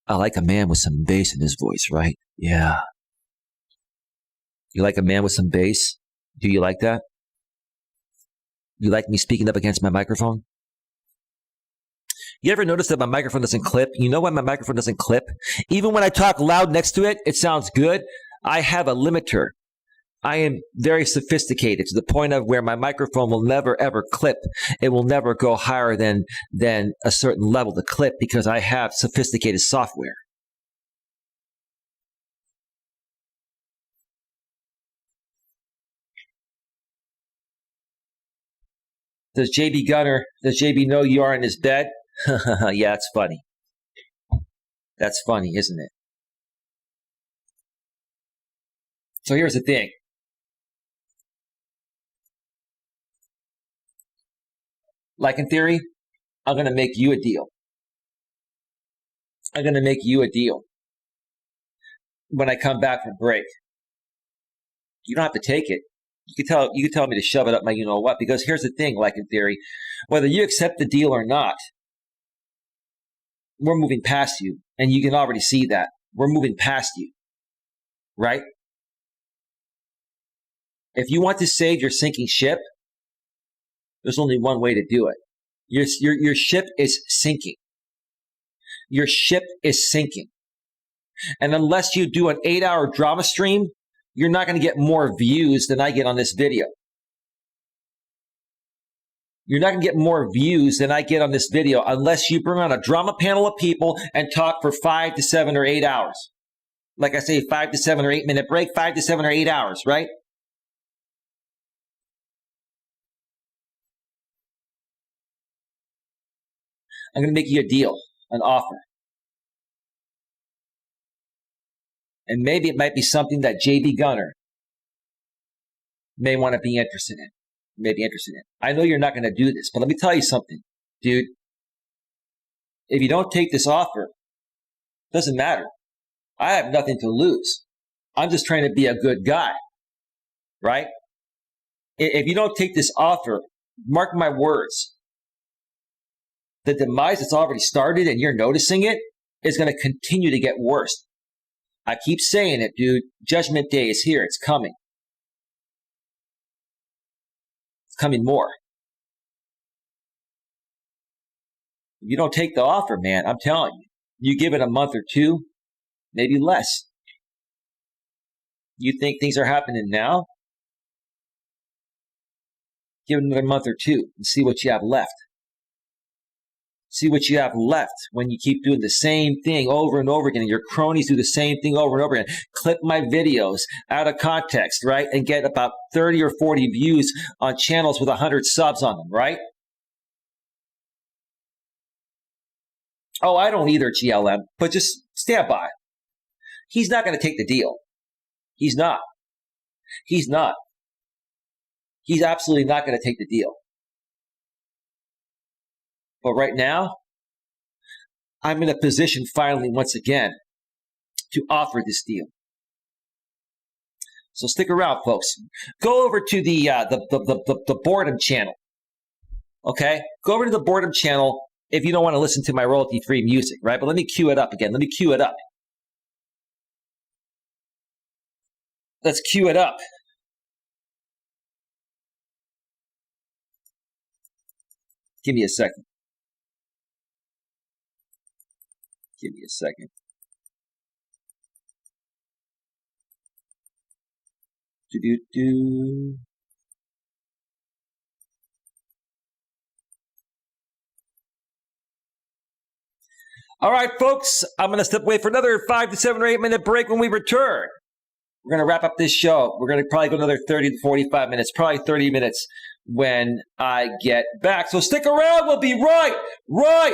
I like a man with some bass in his voice, right? Yeah. You like a man with some bass? Do you like that? You like me speaking up against my microphone? You ever notice that my microphone doesn't clip? You know why my microphone doesn't clip? Even when I talk loud next to it, it sounds good. I have a limiter. I am very sophisticated to the point of where my microphone will never, ever clip. It will never go higher than a certain level to clip because I have sophisticated software. Does JB know you are in his bed? Yeah, it's funny. That's funny, isn't it? So here's the thing. Like in theory, I'm going to make you a deal. I'm going to make you a deal when I come back from break. You don't have to take it. You can tell me to shove it up my you-know-what, because here's the thing, like in theory, whether you accept the deal or not, we're moving past you, and you can already see that. We're moving past you, right? If you want to save your sinking ship, there's only one way to do it. Your ship is sinking. Your ship is sinking. And unless you do an 8-hour drama stream, you're not going to get more views than I get on this video. You're not going to get more views than I get on this video unless you bring on a drama panel of people and talk for 5 to 7 or 8 hours. Like I say, 5 to 7 or 8 minute break, 5 to 7 or 8 hours, right? I'm going to make you a deal, an offer. And maybe it might be something that JB Gunner may want to be interested in. I know you're not going to do this, but let me tell you something, dude. If you don't take this offer, it doesn't matter. I have nothing to lose. I'm just trying to be a good guy, right? If you don't take this offer, mark my words, the demise that's already started and you're noticing it is going to continue to get worse. I keep saying it, dude. Judgment Day is here. It's coming. It's coming more. If you don't take the offer, man, I'm telling you, you give it a month or two, maybe less. You think things are happening now? Give it another month or two and see what you have left. See what you have left when you keep doing the same thing over and over again, and your cronies do the same thing over and over again. Clip my videos out of context, right? And get about 30 or 40 views on channels with 100 subs on them, right? Oh, I don't either, GLM, but just stand by. He's not going to take the deal. He's not. He's absolutely not going to take the deal. But right now, I'm in a position finally, once again, to offer this deal. So stick around, folks. Go over to the boredom channel. Okay? Go over to the boredom channel if you don't want to listen to my royalty-free music, right? But let me cue it up again. Let me cue it up. Let's cue it up. Give me a second. Give me a second. Do-do-do. All right, folks, I'm going to step away for another 5 to 7 or 8 minute break. When we return, we're going to wrap up this show. We're going to probably go another 30 to 45 minutes, probably 30 minutes when I get back. So stick around. We'll be right back.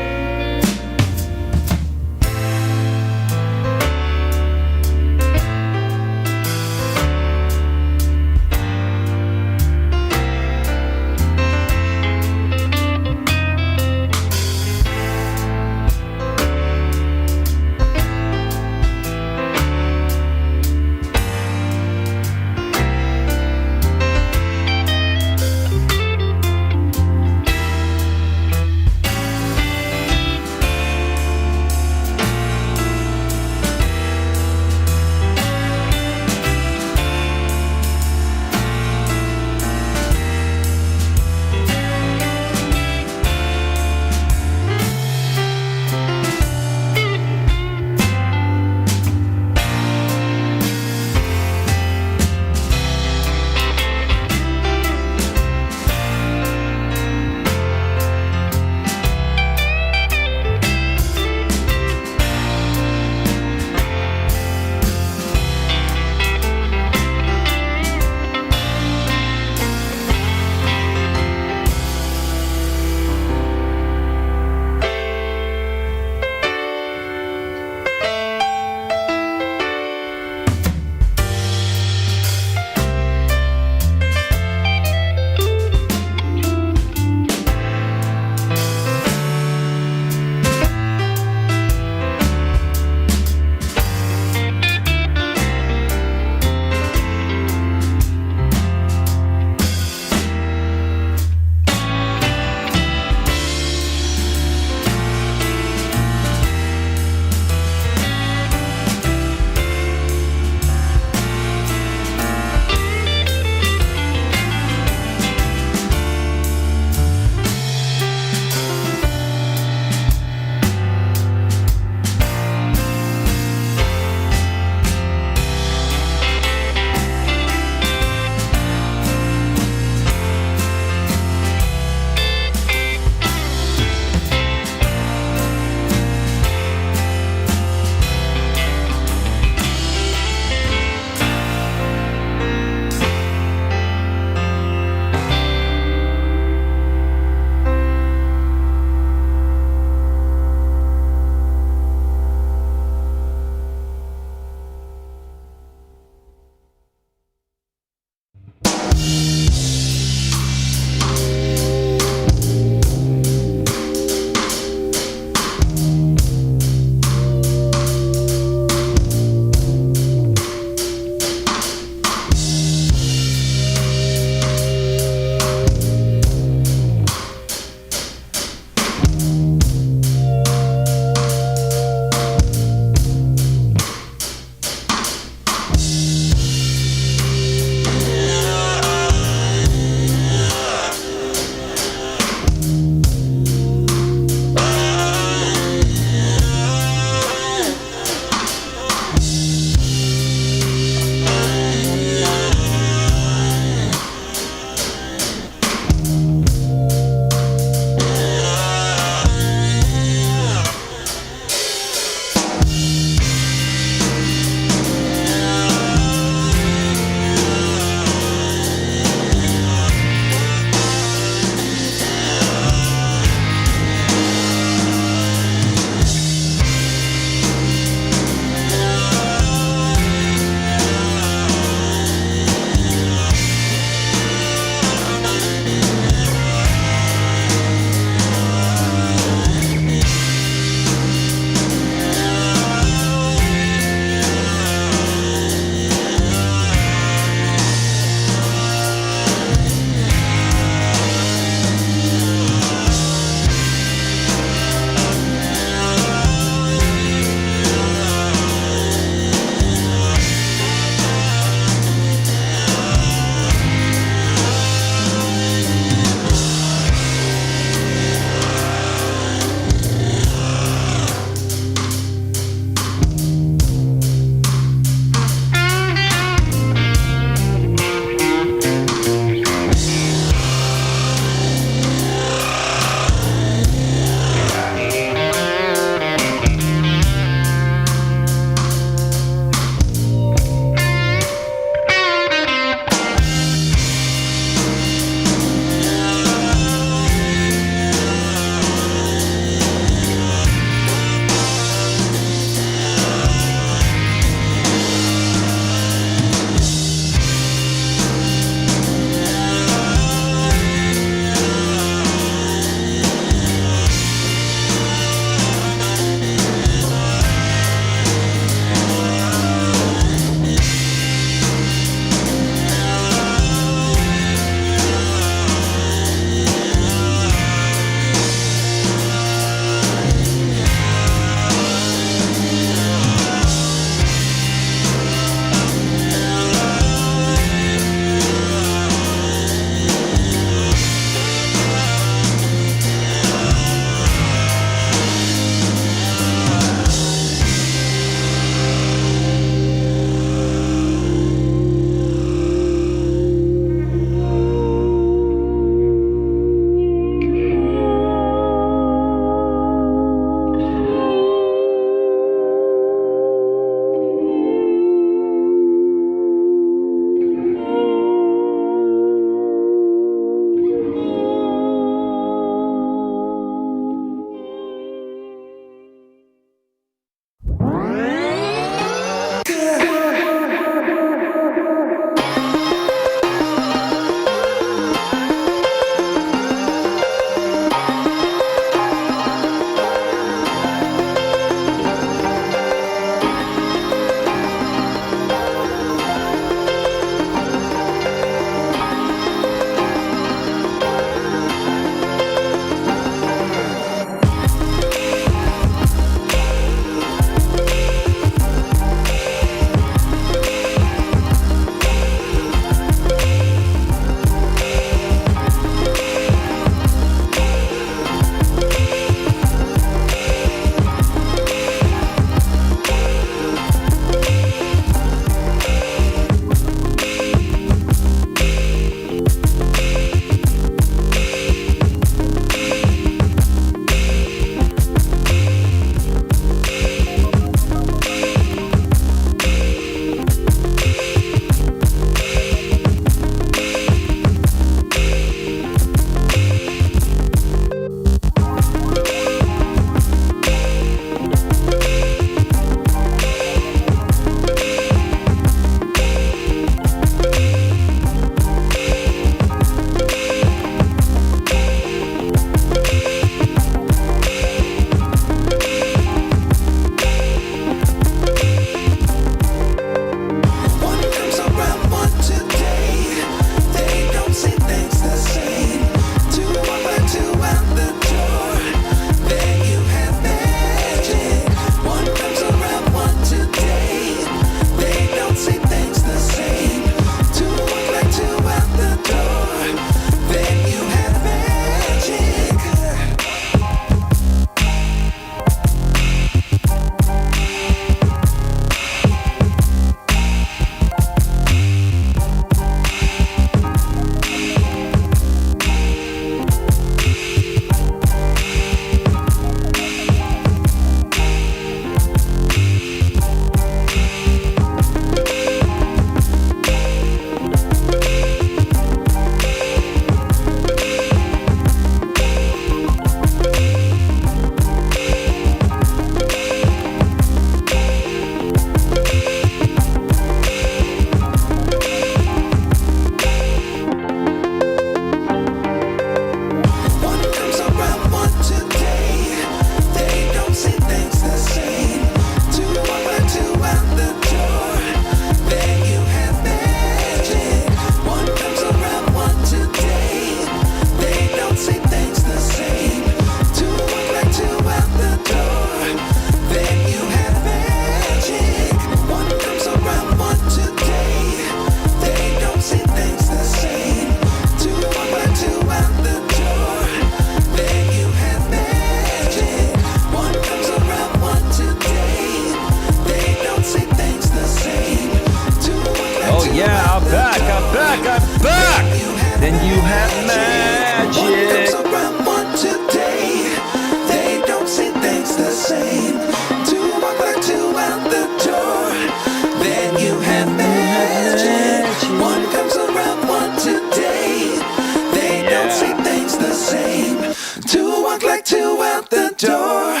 walk like two out the door.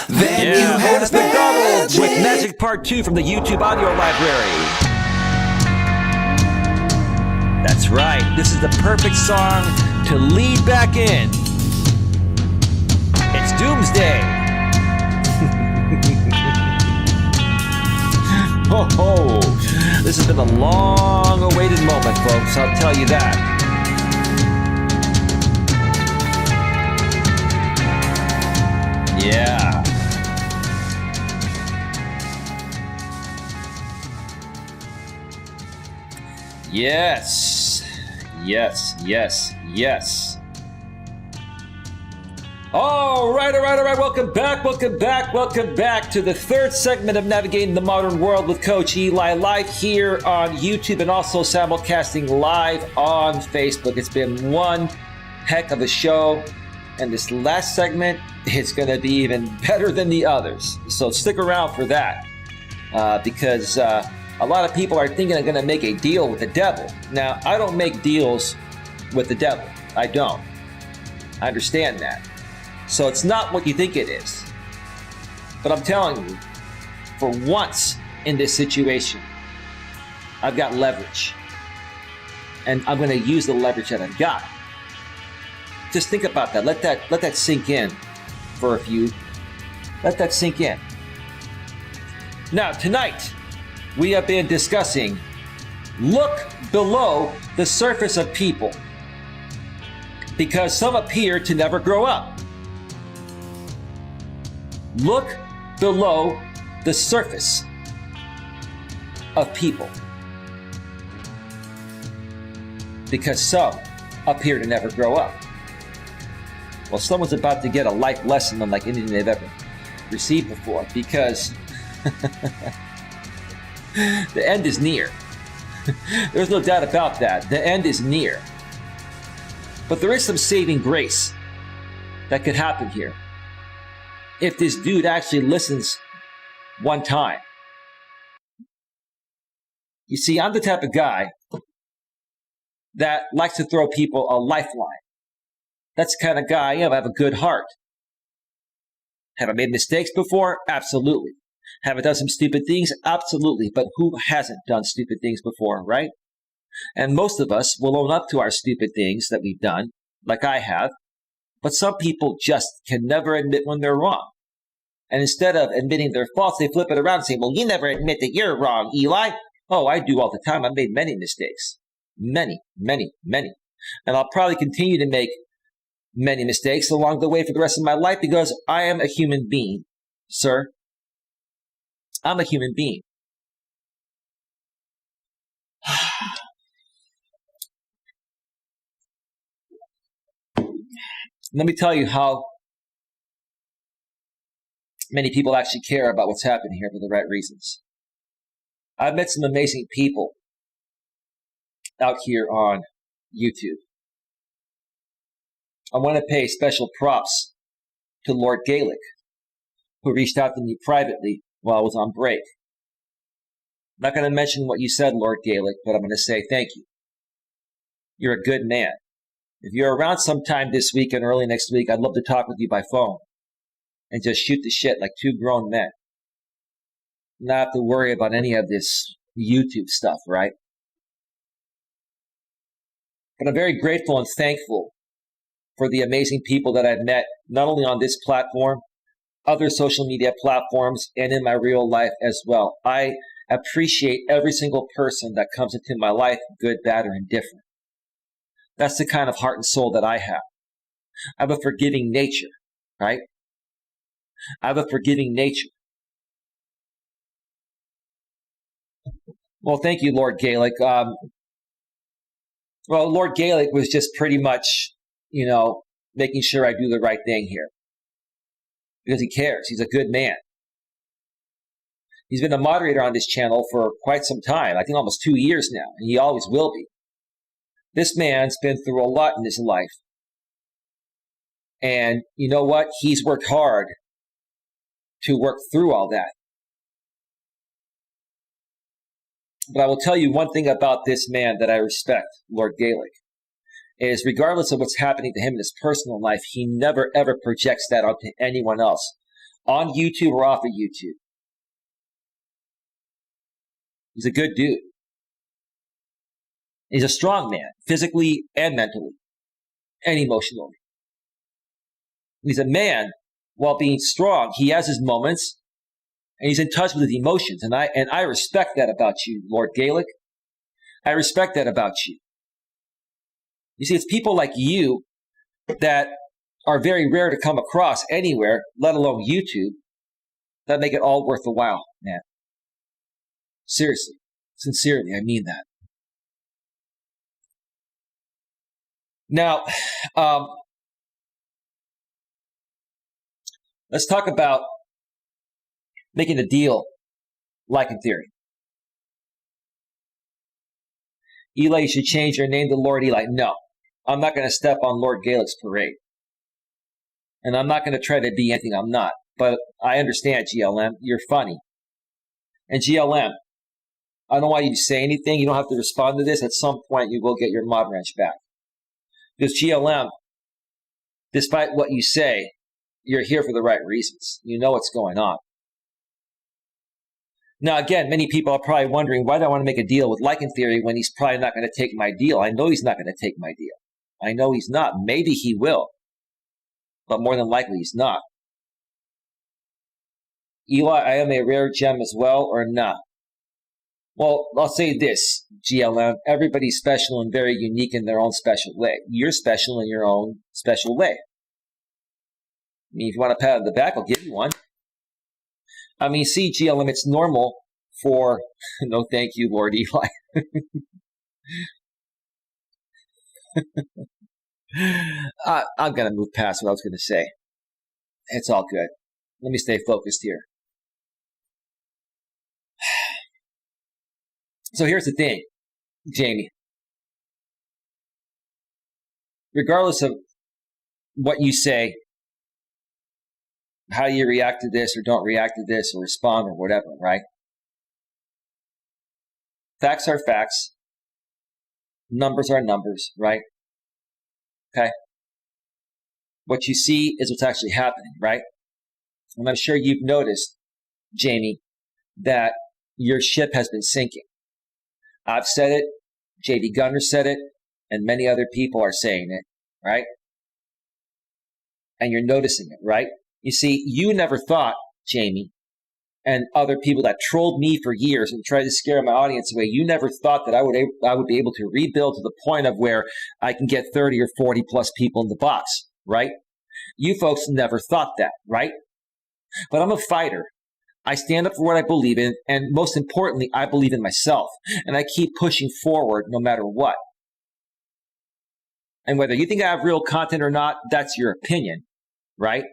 Then you Otis have McDonald with magic. Magic Part 2 from the YouTube audio library. That's right. This is the perfect song to lead back in. It's Doomsday. Ho ho. This has been a long-awaited moment, folks. I'll tell you that. Yeah. Yes. Yes, yes, yes. All right. Welcome back to the third segment of Navigating the Modern World with Coach Eli, live here on YouTube and also simulcasting live on Facebook. It's been one heck of a show, and this last segment is going to be even better than the others. So stick around for that, because a lot of people are thinking I'm going to make a deal with the devil. Now, I don't make deals with the devil. I don't. I understand that. So it's not what you think it is. But I'm telling you, for once in this situation, I've got leverage. And I'm going to use the leverage that I've got. Just think about that. Let that sink in for a few. Let that sink in. Now, tonight, we have been discussing look below the surface of people, because some appear to never grow up. Look below the surface of people, because some appear to never grow up. Well, someone's about to get a life lesson unlike anything they've ever received before, because the end is near. There's no doubt about that. The end is near. But there is some saving grace that could happen here if this dude actually listens one time. You see, I'm the type of guy that likes to throw people a lifeline. That's the kind of guy I am. I have a good heart. Have I made mistakes before? Absolutely. Have I done some stupid things? Absolutely. But who hasn't done stupid things before, right? And most of us will own up to our stupid things that we've done, like I have. But some people just can never admit when they're wrong. And instead of admitting their faults, they flip it around and say, well, you never admit that you're wrong, Eli. Oh, I do all the time. I've made many mistakes. Many. And I'll probably continue to make many mistakes along the way for the rest of my life, because I am a human being, sir. I'm a human being. Let me tell you how many people actually care about what's happening here for the right reasons. I've met some amazing people out here on YouTube. I want to pay special props to Lord Gaelic, who reached out to me privately while I was on break. I'm not going to mention what you said, Lord Gaelic, but I'm going to say thank you. You're a good man. If you're around sometime this week and early next week, I'd love to talk with you by phone and just shoot the shit like two grown men. Not have to worry about any of this YouTube stuff, right? But I'm very grateful and thankful for the amazing people that I've met, not only on this platform, other social media platforms, and in my real life as well. I appreciate every single person that comes into my life, good, bad, or indifferent. That's the kind of heart and soul that I have. I have a forgiving nature, right? I have a forgiving nature. Well, thank you, Lord Gaelic. Lord Gaelic was just pretty much, making sure I do the right thing here. Because he cares. He's a good man. He's been a moderator on this channel for quite some time. I think almost 2 years now. And he always will be. This man's been through a lot in his life. And you know what? He's worked hard to work through all that. But I will tell you one thing about this man that I respect, Lord Gaelic, is regardless of what's happening to him in his personal life, he never, ever projects that onto anyone else, on YouTube or off of YouTube. He's a good dude. He's a strong man, physically and mentally and emotionally. He's a man, while being strong, he has his moments, and he's in touch with his emotions. And I respect that about you, Lord Gaelic. I respect that about you. You see, it's people like you that are very rare to come across anywhere, let alone YouTube, that make it all worth the while, man. Seriously, sincerely, I mean that. Now, let's talk about making a deal like in theory. Eli, you should change your name to Lord Eli. No, I'm not going to step on Lord Gaelic's parade. And I'm not going to try to be anything I'm not. But I understand, GLM. You're funny. And GLM, I don't want you to say anything. You don't have to respond to this. At some point, you will get your mod wrench back. Because GLM, despite what you say, you're here for the right reasons. You know what's going on. Now, again, many people are probably wondering, why do I want to make a deal with Like in Theory when he's probably not going to take my deal? I know he's not going to take my deal. I know he's not. Maybe he will. But more than likely, he's not. Eli, I am a rare gem as well, or not? Well, I'll say this, GLM. Everybody's special and very unique in their own special way. You're special in your own special way. I mean, if you want a pat on the back, I'll give you one. I mean, see, GLM, it's normal for... No, thank you, Lord Eli. I'm going to move past what I was going to say. It's all good. Let me stay focused here. So here's the thing, Jamie. Regardless of what you say, how you react to this or don't react to this or respond or whatever, right? Facts are facts. Numbers are numbers, right? Okay? What you see is what's actually happening, right? And I'm sure you've noticed, Jamie, that your ship has been sinking. I've said it, J.D. Gunner said it, and many other people are saying it, right? And you're noticing it, right? You see, you never thought, Jamie, and other people that trolled me for years and tried to scare my audience away, you never thought that I would be able to rebuild to the point of where I can get 30 or 40 plus people in the box, right? You folks never thought that, right? But I'm a fighter. I stand up for what I believe in, and most importantly, I believe in myself. And I keep pushing forward no matter what. And whether you think I have real content or not, that's your opinion, right?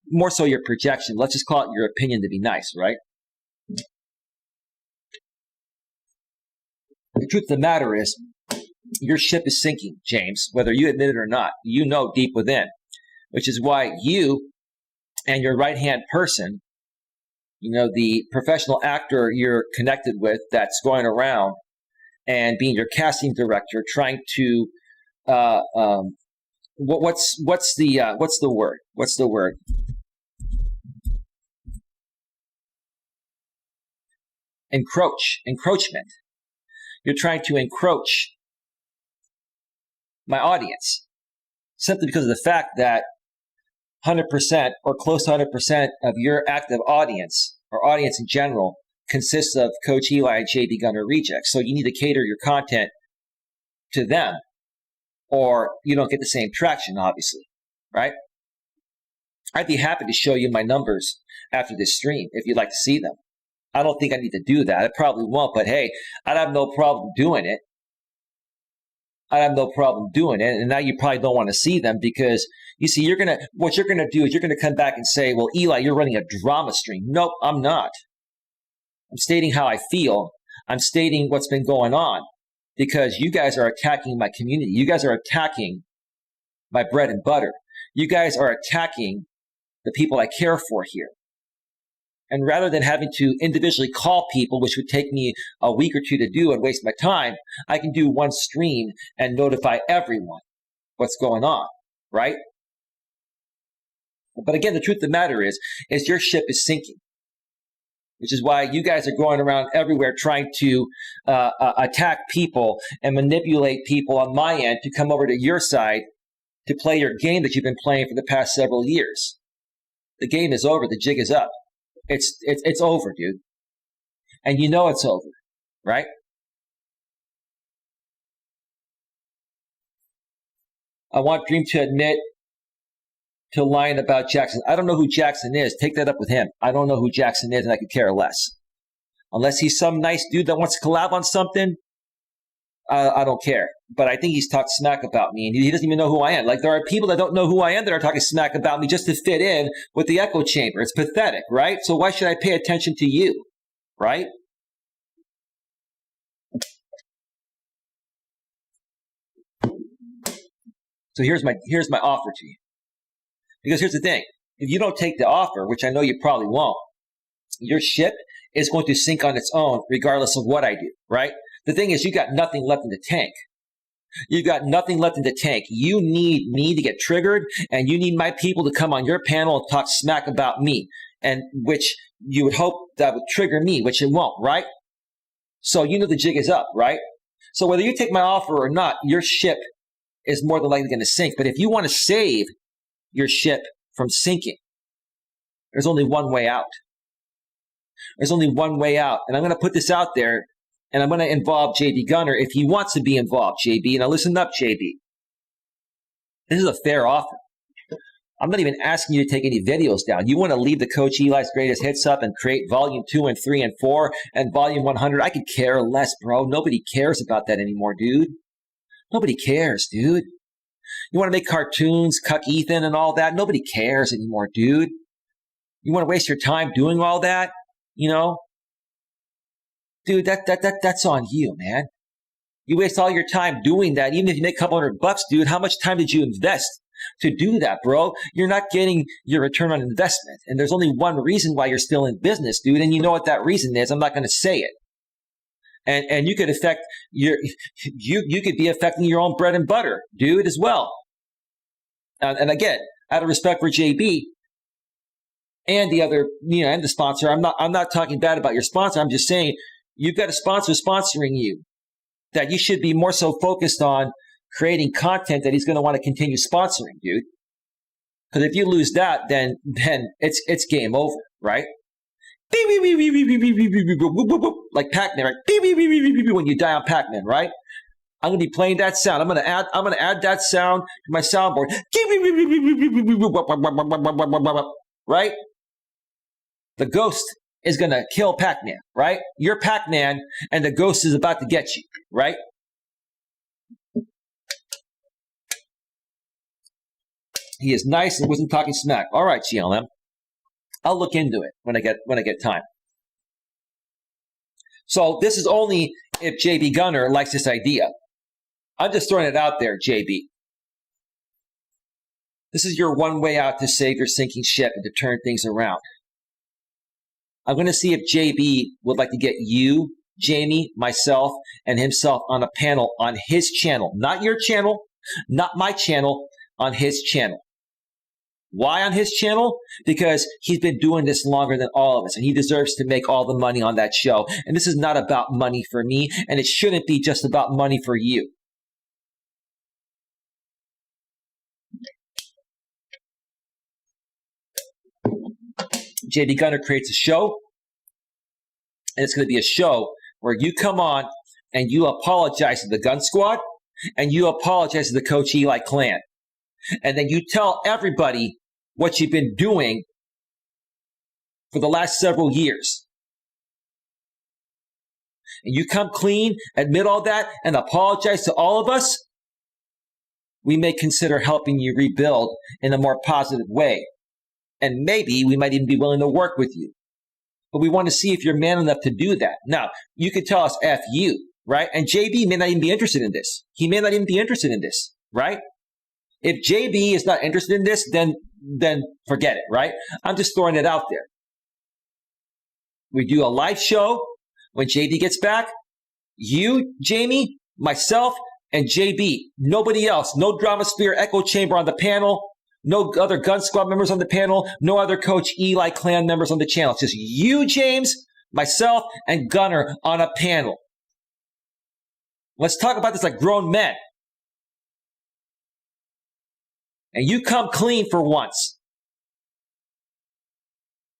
More so your projection. Let's just call it your opinion to be nice, right? The truth of the matter is, your ship is sinking, James, whether you admit it or not. You know deep within, which is why you and your right-hand person, you know, the professional actor you're connected with that's going around and being your casting director, trying to, what's the word? What's the word? Encroachment. You're trying to encroach my audience simply because of the fact that 100% or close to 100% of your active audience or audience in general consists of Coach Eli and J.D. Gunner rejects. So you need to cater your content to them or you don't get the same traction, obviously, right? I'd be happy to show you my numbers after this stream if you'd like to see them. I don't think I need to do that. I probably won't, but hey, I'd have no problem doing it. And now you probably don't want to see them because you see, what you're gonna do is you're gonna come back and say, well, Eli, you're running a drama stream. Nope, I'm not. I'm stating how I feel. I'm stating what's been going on because you guys are attacking my community. You guys are attacking my bread and butter. You guys are attacking the people I care for here. And rather than having to individually call people, which would take me a week or two to do and waste my time, I can do one stream and notify everyone. what's going on, right? But again, the truth of the matter is your ship is sinking, which is why you guys are going around everywhere trying to attack people and manipulate people on my end to come over to your side to play your game that you've been playing for the past several years. The game is over. The jig is up. It's over, dude. And you know it's over, right? I want Dream to admit to lying about Jackson. I don't know who Jackson is. Take that up with him. I don't know who Jackson is, and I could care less. Unless he's some nice dude that wants to collab on something, I don't care. But I think he's talked smack about me, and he doesn't even know who I am. Like, there are people that don't know who I am that are talking smack about me just to fit in with the echo chamber. It's pathetic, right? So why should I pay attention to you, right? So here's my offer to you. Because here's the thing. If you don't take the offer, which I know you probably won't, your ship is going to sink on its own regardless of what I do, right? The thing is, you got nothing left in the tank. You've got nothing left in the tank. You need me to get triggered, and you need my people to come on your panel and talk smack about me, and which you would hope that would trigger me, which it won't, right? So you know the jig is up, right? So whether you take my offer or not, your ship is more than likely going to sink. But if you want to save your ship from sinking, there's only one way out. There's only one way out. And I'm going to put this out there, and I'm going to involve JB Gunner if he wants to be involved, JB. Now listen up, JB. This is a fair offer. I'm not even asking you to take any videos down. You want to leave the Coach Eli's Greatest Hits up and create volume 2 and 3 and 4 and volume 100. I could care less, bro. Nobody cares about that anymore, dude. Nobody cares, dude. You want to make cartoons, Cuck Ethan and all that? Nobody cares anymore, dude. You want to waste your time doing all that? You know? Dude, that's on you, man. You waste all your time doing that. Even if you make a couple $100, dude, how much time did you invest to do that, bro? You're not getting your return on investment. And there's only one reason why you're still in business, dude. And you know what that reason is. I'm not going to say it. And you could affect you could be affecting your own bread and butter, dude, as well. And again, out of respect for JB and the other, and the sponsor, I'm not talking bad about your sponsor. I'm just saying you've got a sponsor sponsoring you that you should be more so focused on creating content that he's going to want to continue sponsoring, dude. Because if you lose that, then it's game over, right? Like Pac-Man, right? When you die on Pac-Man, right? I'm gonna be playing that sound. I'm gonna add that sound to my soundboard. Right? The ghost is gonna kill Pac-Man, right? You're Pac-Man, and the ghost is about to get you, right? He is nice and wasn't talking smack. All right, GLM. I'll look into it when I get time. So this is only if JB Gunner likes this idea. I'm just throwing it out there, JB. This is your one way out to save your sinking ship and to turn things around. I'm going to see if JB would like to get you, Jamie, myself, and himself on a panel on his channel. Not your channel, not my channel, on his channel. Why on his channel? Because he's been doing this longer than all of us, and he deserves to make all the money on that show. And this is not about money for me, and it shouldn't be just about money for you. JB Gunner creates a show, and it's going to be a show where you come on and you apologize to the Gun Squad, and you apologize to the Coach Eli clan. And then you tell everybody what you've been doing for the last several years. And you come clean, admit all that, and apologize to all of us. We may consider helping you rebuild in a more positive way. And maybe we might even be willing to work with you. But we want to see if you're man enough to do that. Now, you could tell us F you, right? And JB may not even be interested in this. He may not even be interested in this, right? If JB is not interested in this, then forget it, right? I'm just throwing it out there. We do a live show when JB gets back. You, Jamie, myself, and JB. Nobody else. No Drama Sphere Echo Chamber on the panel. No other Gun Squad members on the panel. No other Coach Eli clan members on the channel. It's just you, James, myself, and Gunner on a panel. Let's talk about this like grown men. And you come clean for once.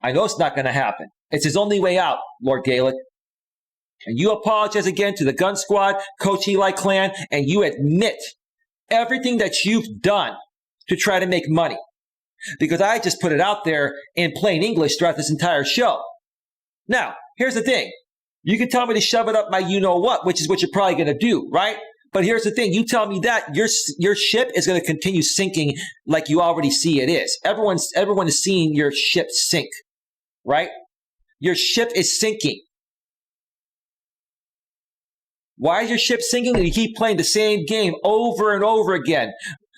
I know it's not going to happen. It's his only way out, Lord Gaelic. And you apologize again to the Gun Squad, Coach Eli clan, and you admit everything that you've done to try to make money. Because I just put it out there in plain English throughout this entire show. Now, here's the thing. You can tell me to shove it up my you-know-what, which is what you're probably going to do, right? But here's the thing. You tell me that your ship is going to continue sinking like you already see it is. Everyone is seeing your ship sink, right? Your ship is sinking. Why is your ship sinking? And you keep playing the same game over and over again.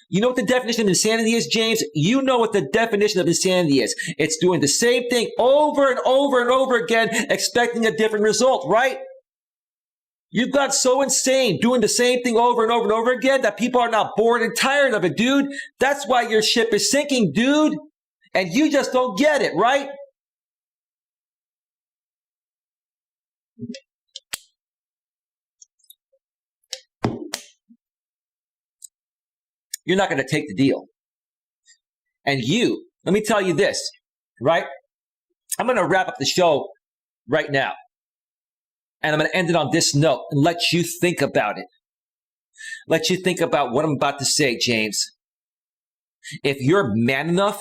You know what the definition of insanity is, James? You know what the definition of insanity is. It's doing the same thing over and over and over again, expecting a different result, right? You've got so insane doing the same thing over and over and over again that people are now bored and tired of it, dude. That's why your ship is sinking, dude. And you just don't get it, right? You're not going to take the deal. And let me tell you this, right? I'm going to wrap up the show right now. And I'm going to end it on this note and let you think about it. Let you think about what I'm about to say, James. If you're man enough,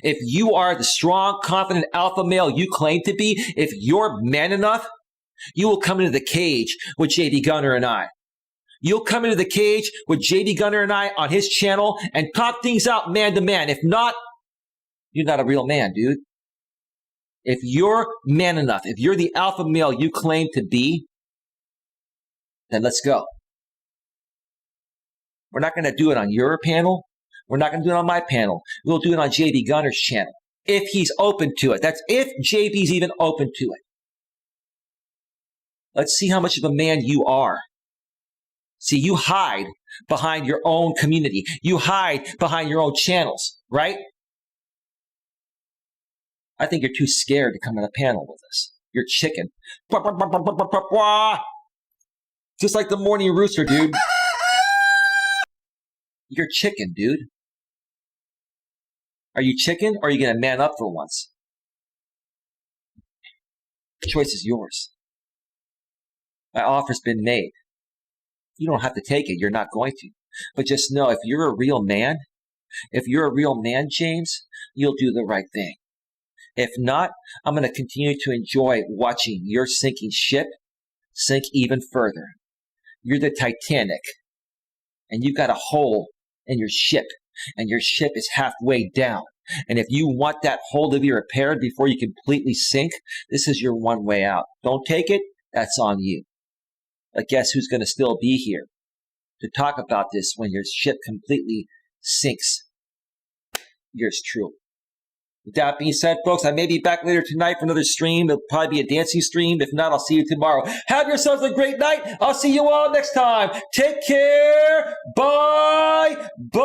if you are the strong, confident alpha male you claim to be, if you're man enough, you will come into the cage with JD Gunner and I. You'll come into the cage with JD Gunner and I on his channel and talk things out man to man. If not, you're not a real man, dude. If you're man enough, if you're the alpha male you claim to be, then let's go. We're not going to do it on your panel. We're not going to do it on my panel. We'll do it on JD Gunner's channel. If he's open to it. That's if JB's even open to it. Let's see how much of a man you are. See, you hide behind your own community. You hide behind your own channels, right? I think you're too scared to come on a panel with us. You're chicken. Just like the morning rooster, dude. You're chicken, dude. Are you chicken or are you going to man up for once? The choice is yours. My offer's been made. You don't have to take it. You're not going to. But just know, if you're a real man, James, you'll do the right thing. If not, I'm going to continue to enjoy watching your sinking ship sink even further. You're the Titanic, and you've got a hole in your ship, and your ship is halfway down. And if you want that hole to be repaired before you completely sink, this is your one way out. Don't take it. That's on you. But guess who's going to still be here to talk about this when your ship completely sinks? Yours truly. With that being said, folks, I may be back later tonight for another stream. It'll probably be a dancing stream. If not, I'll see you tomorrow. Have yourselves a great night. I'll see you all next time. Take care. Bye. Bye.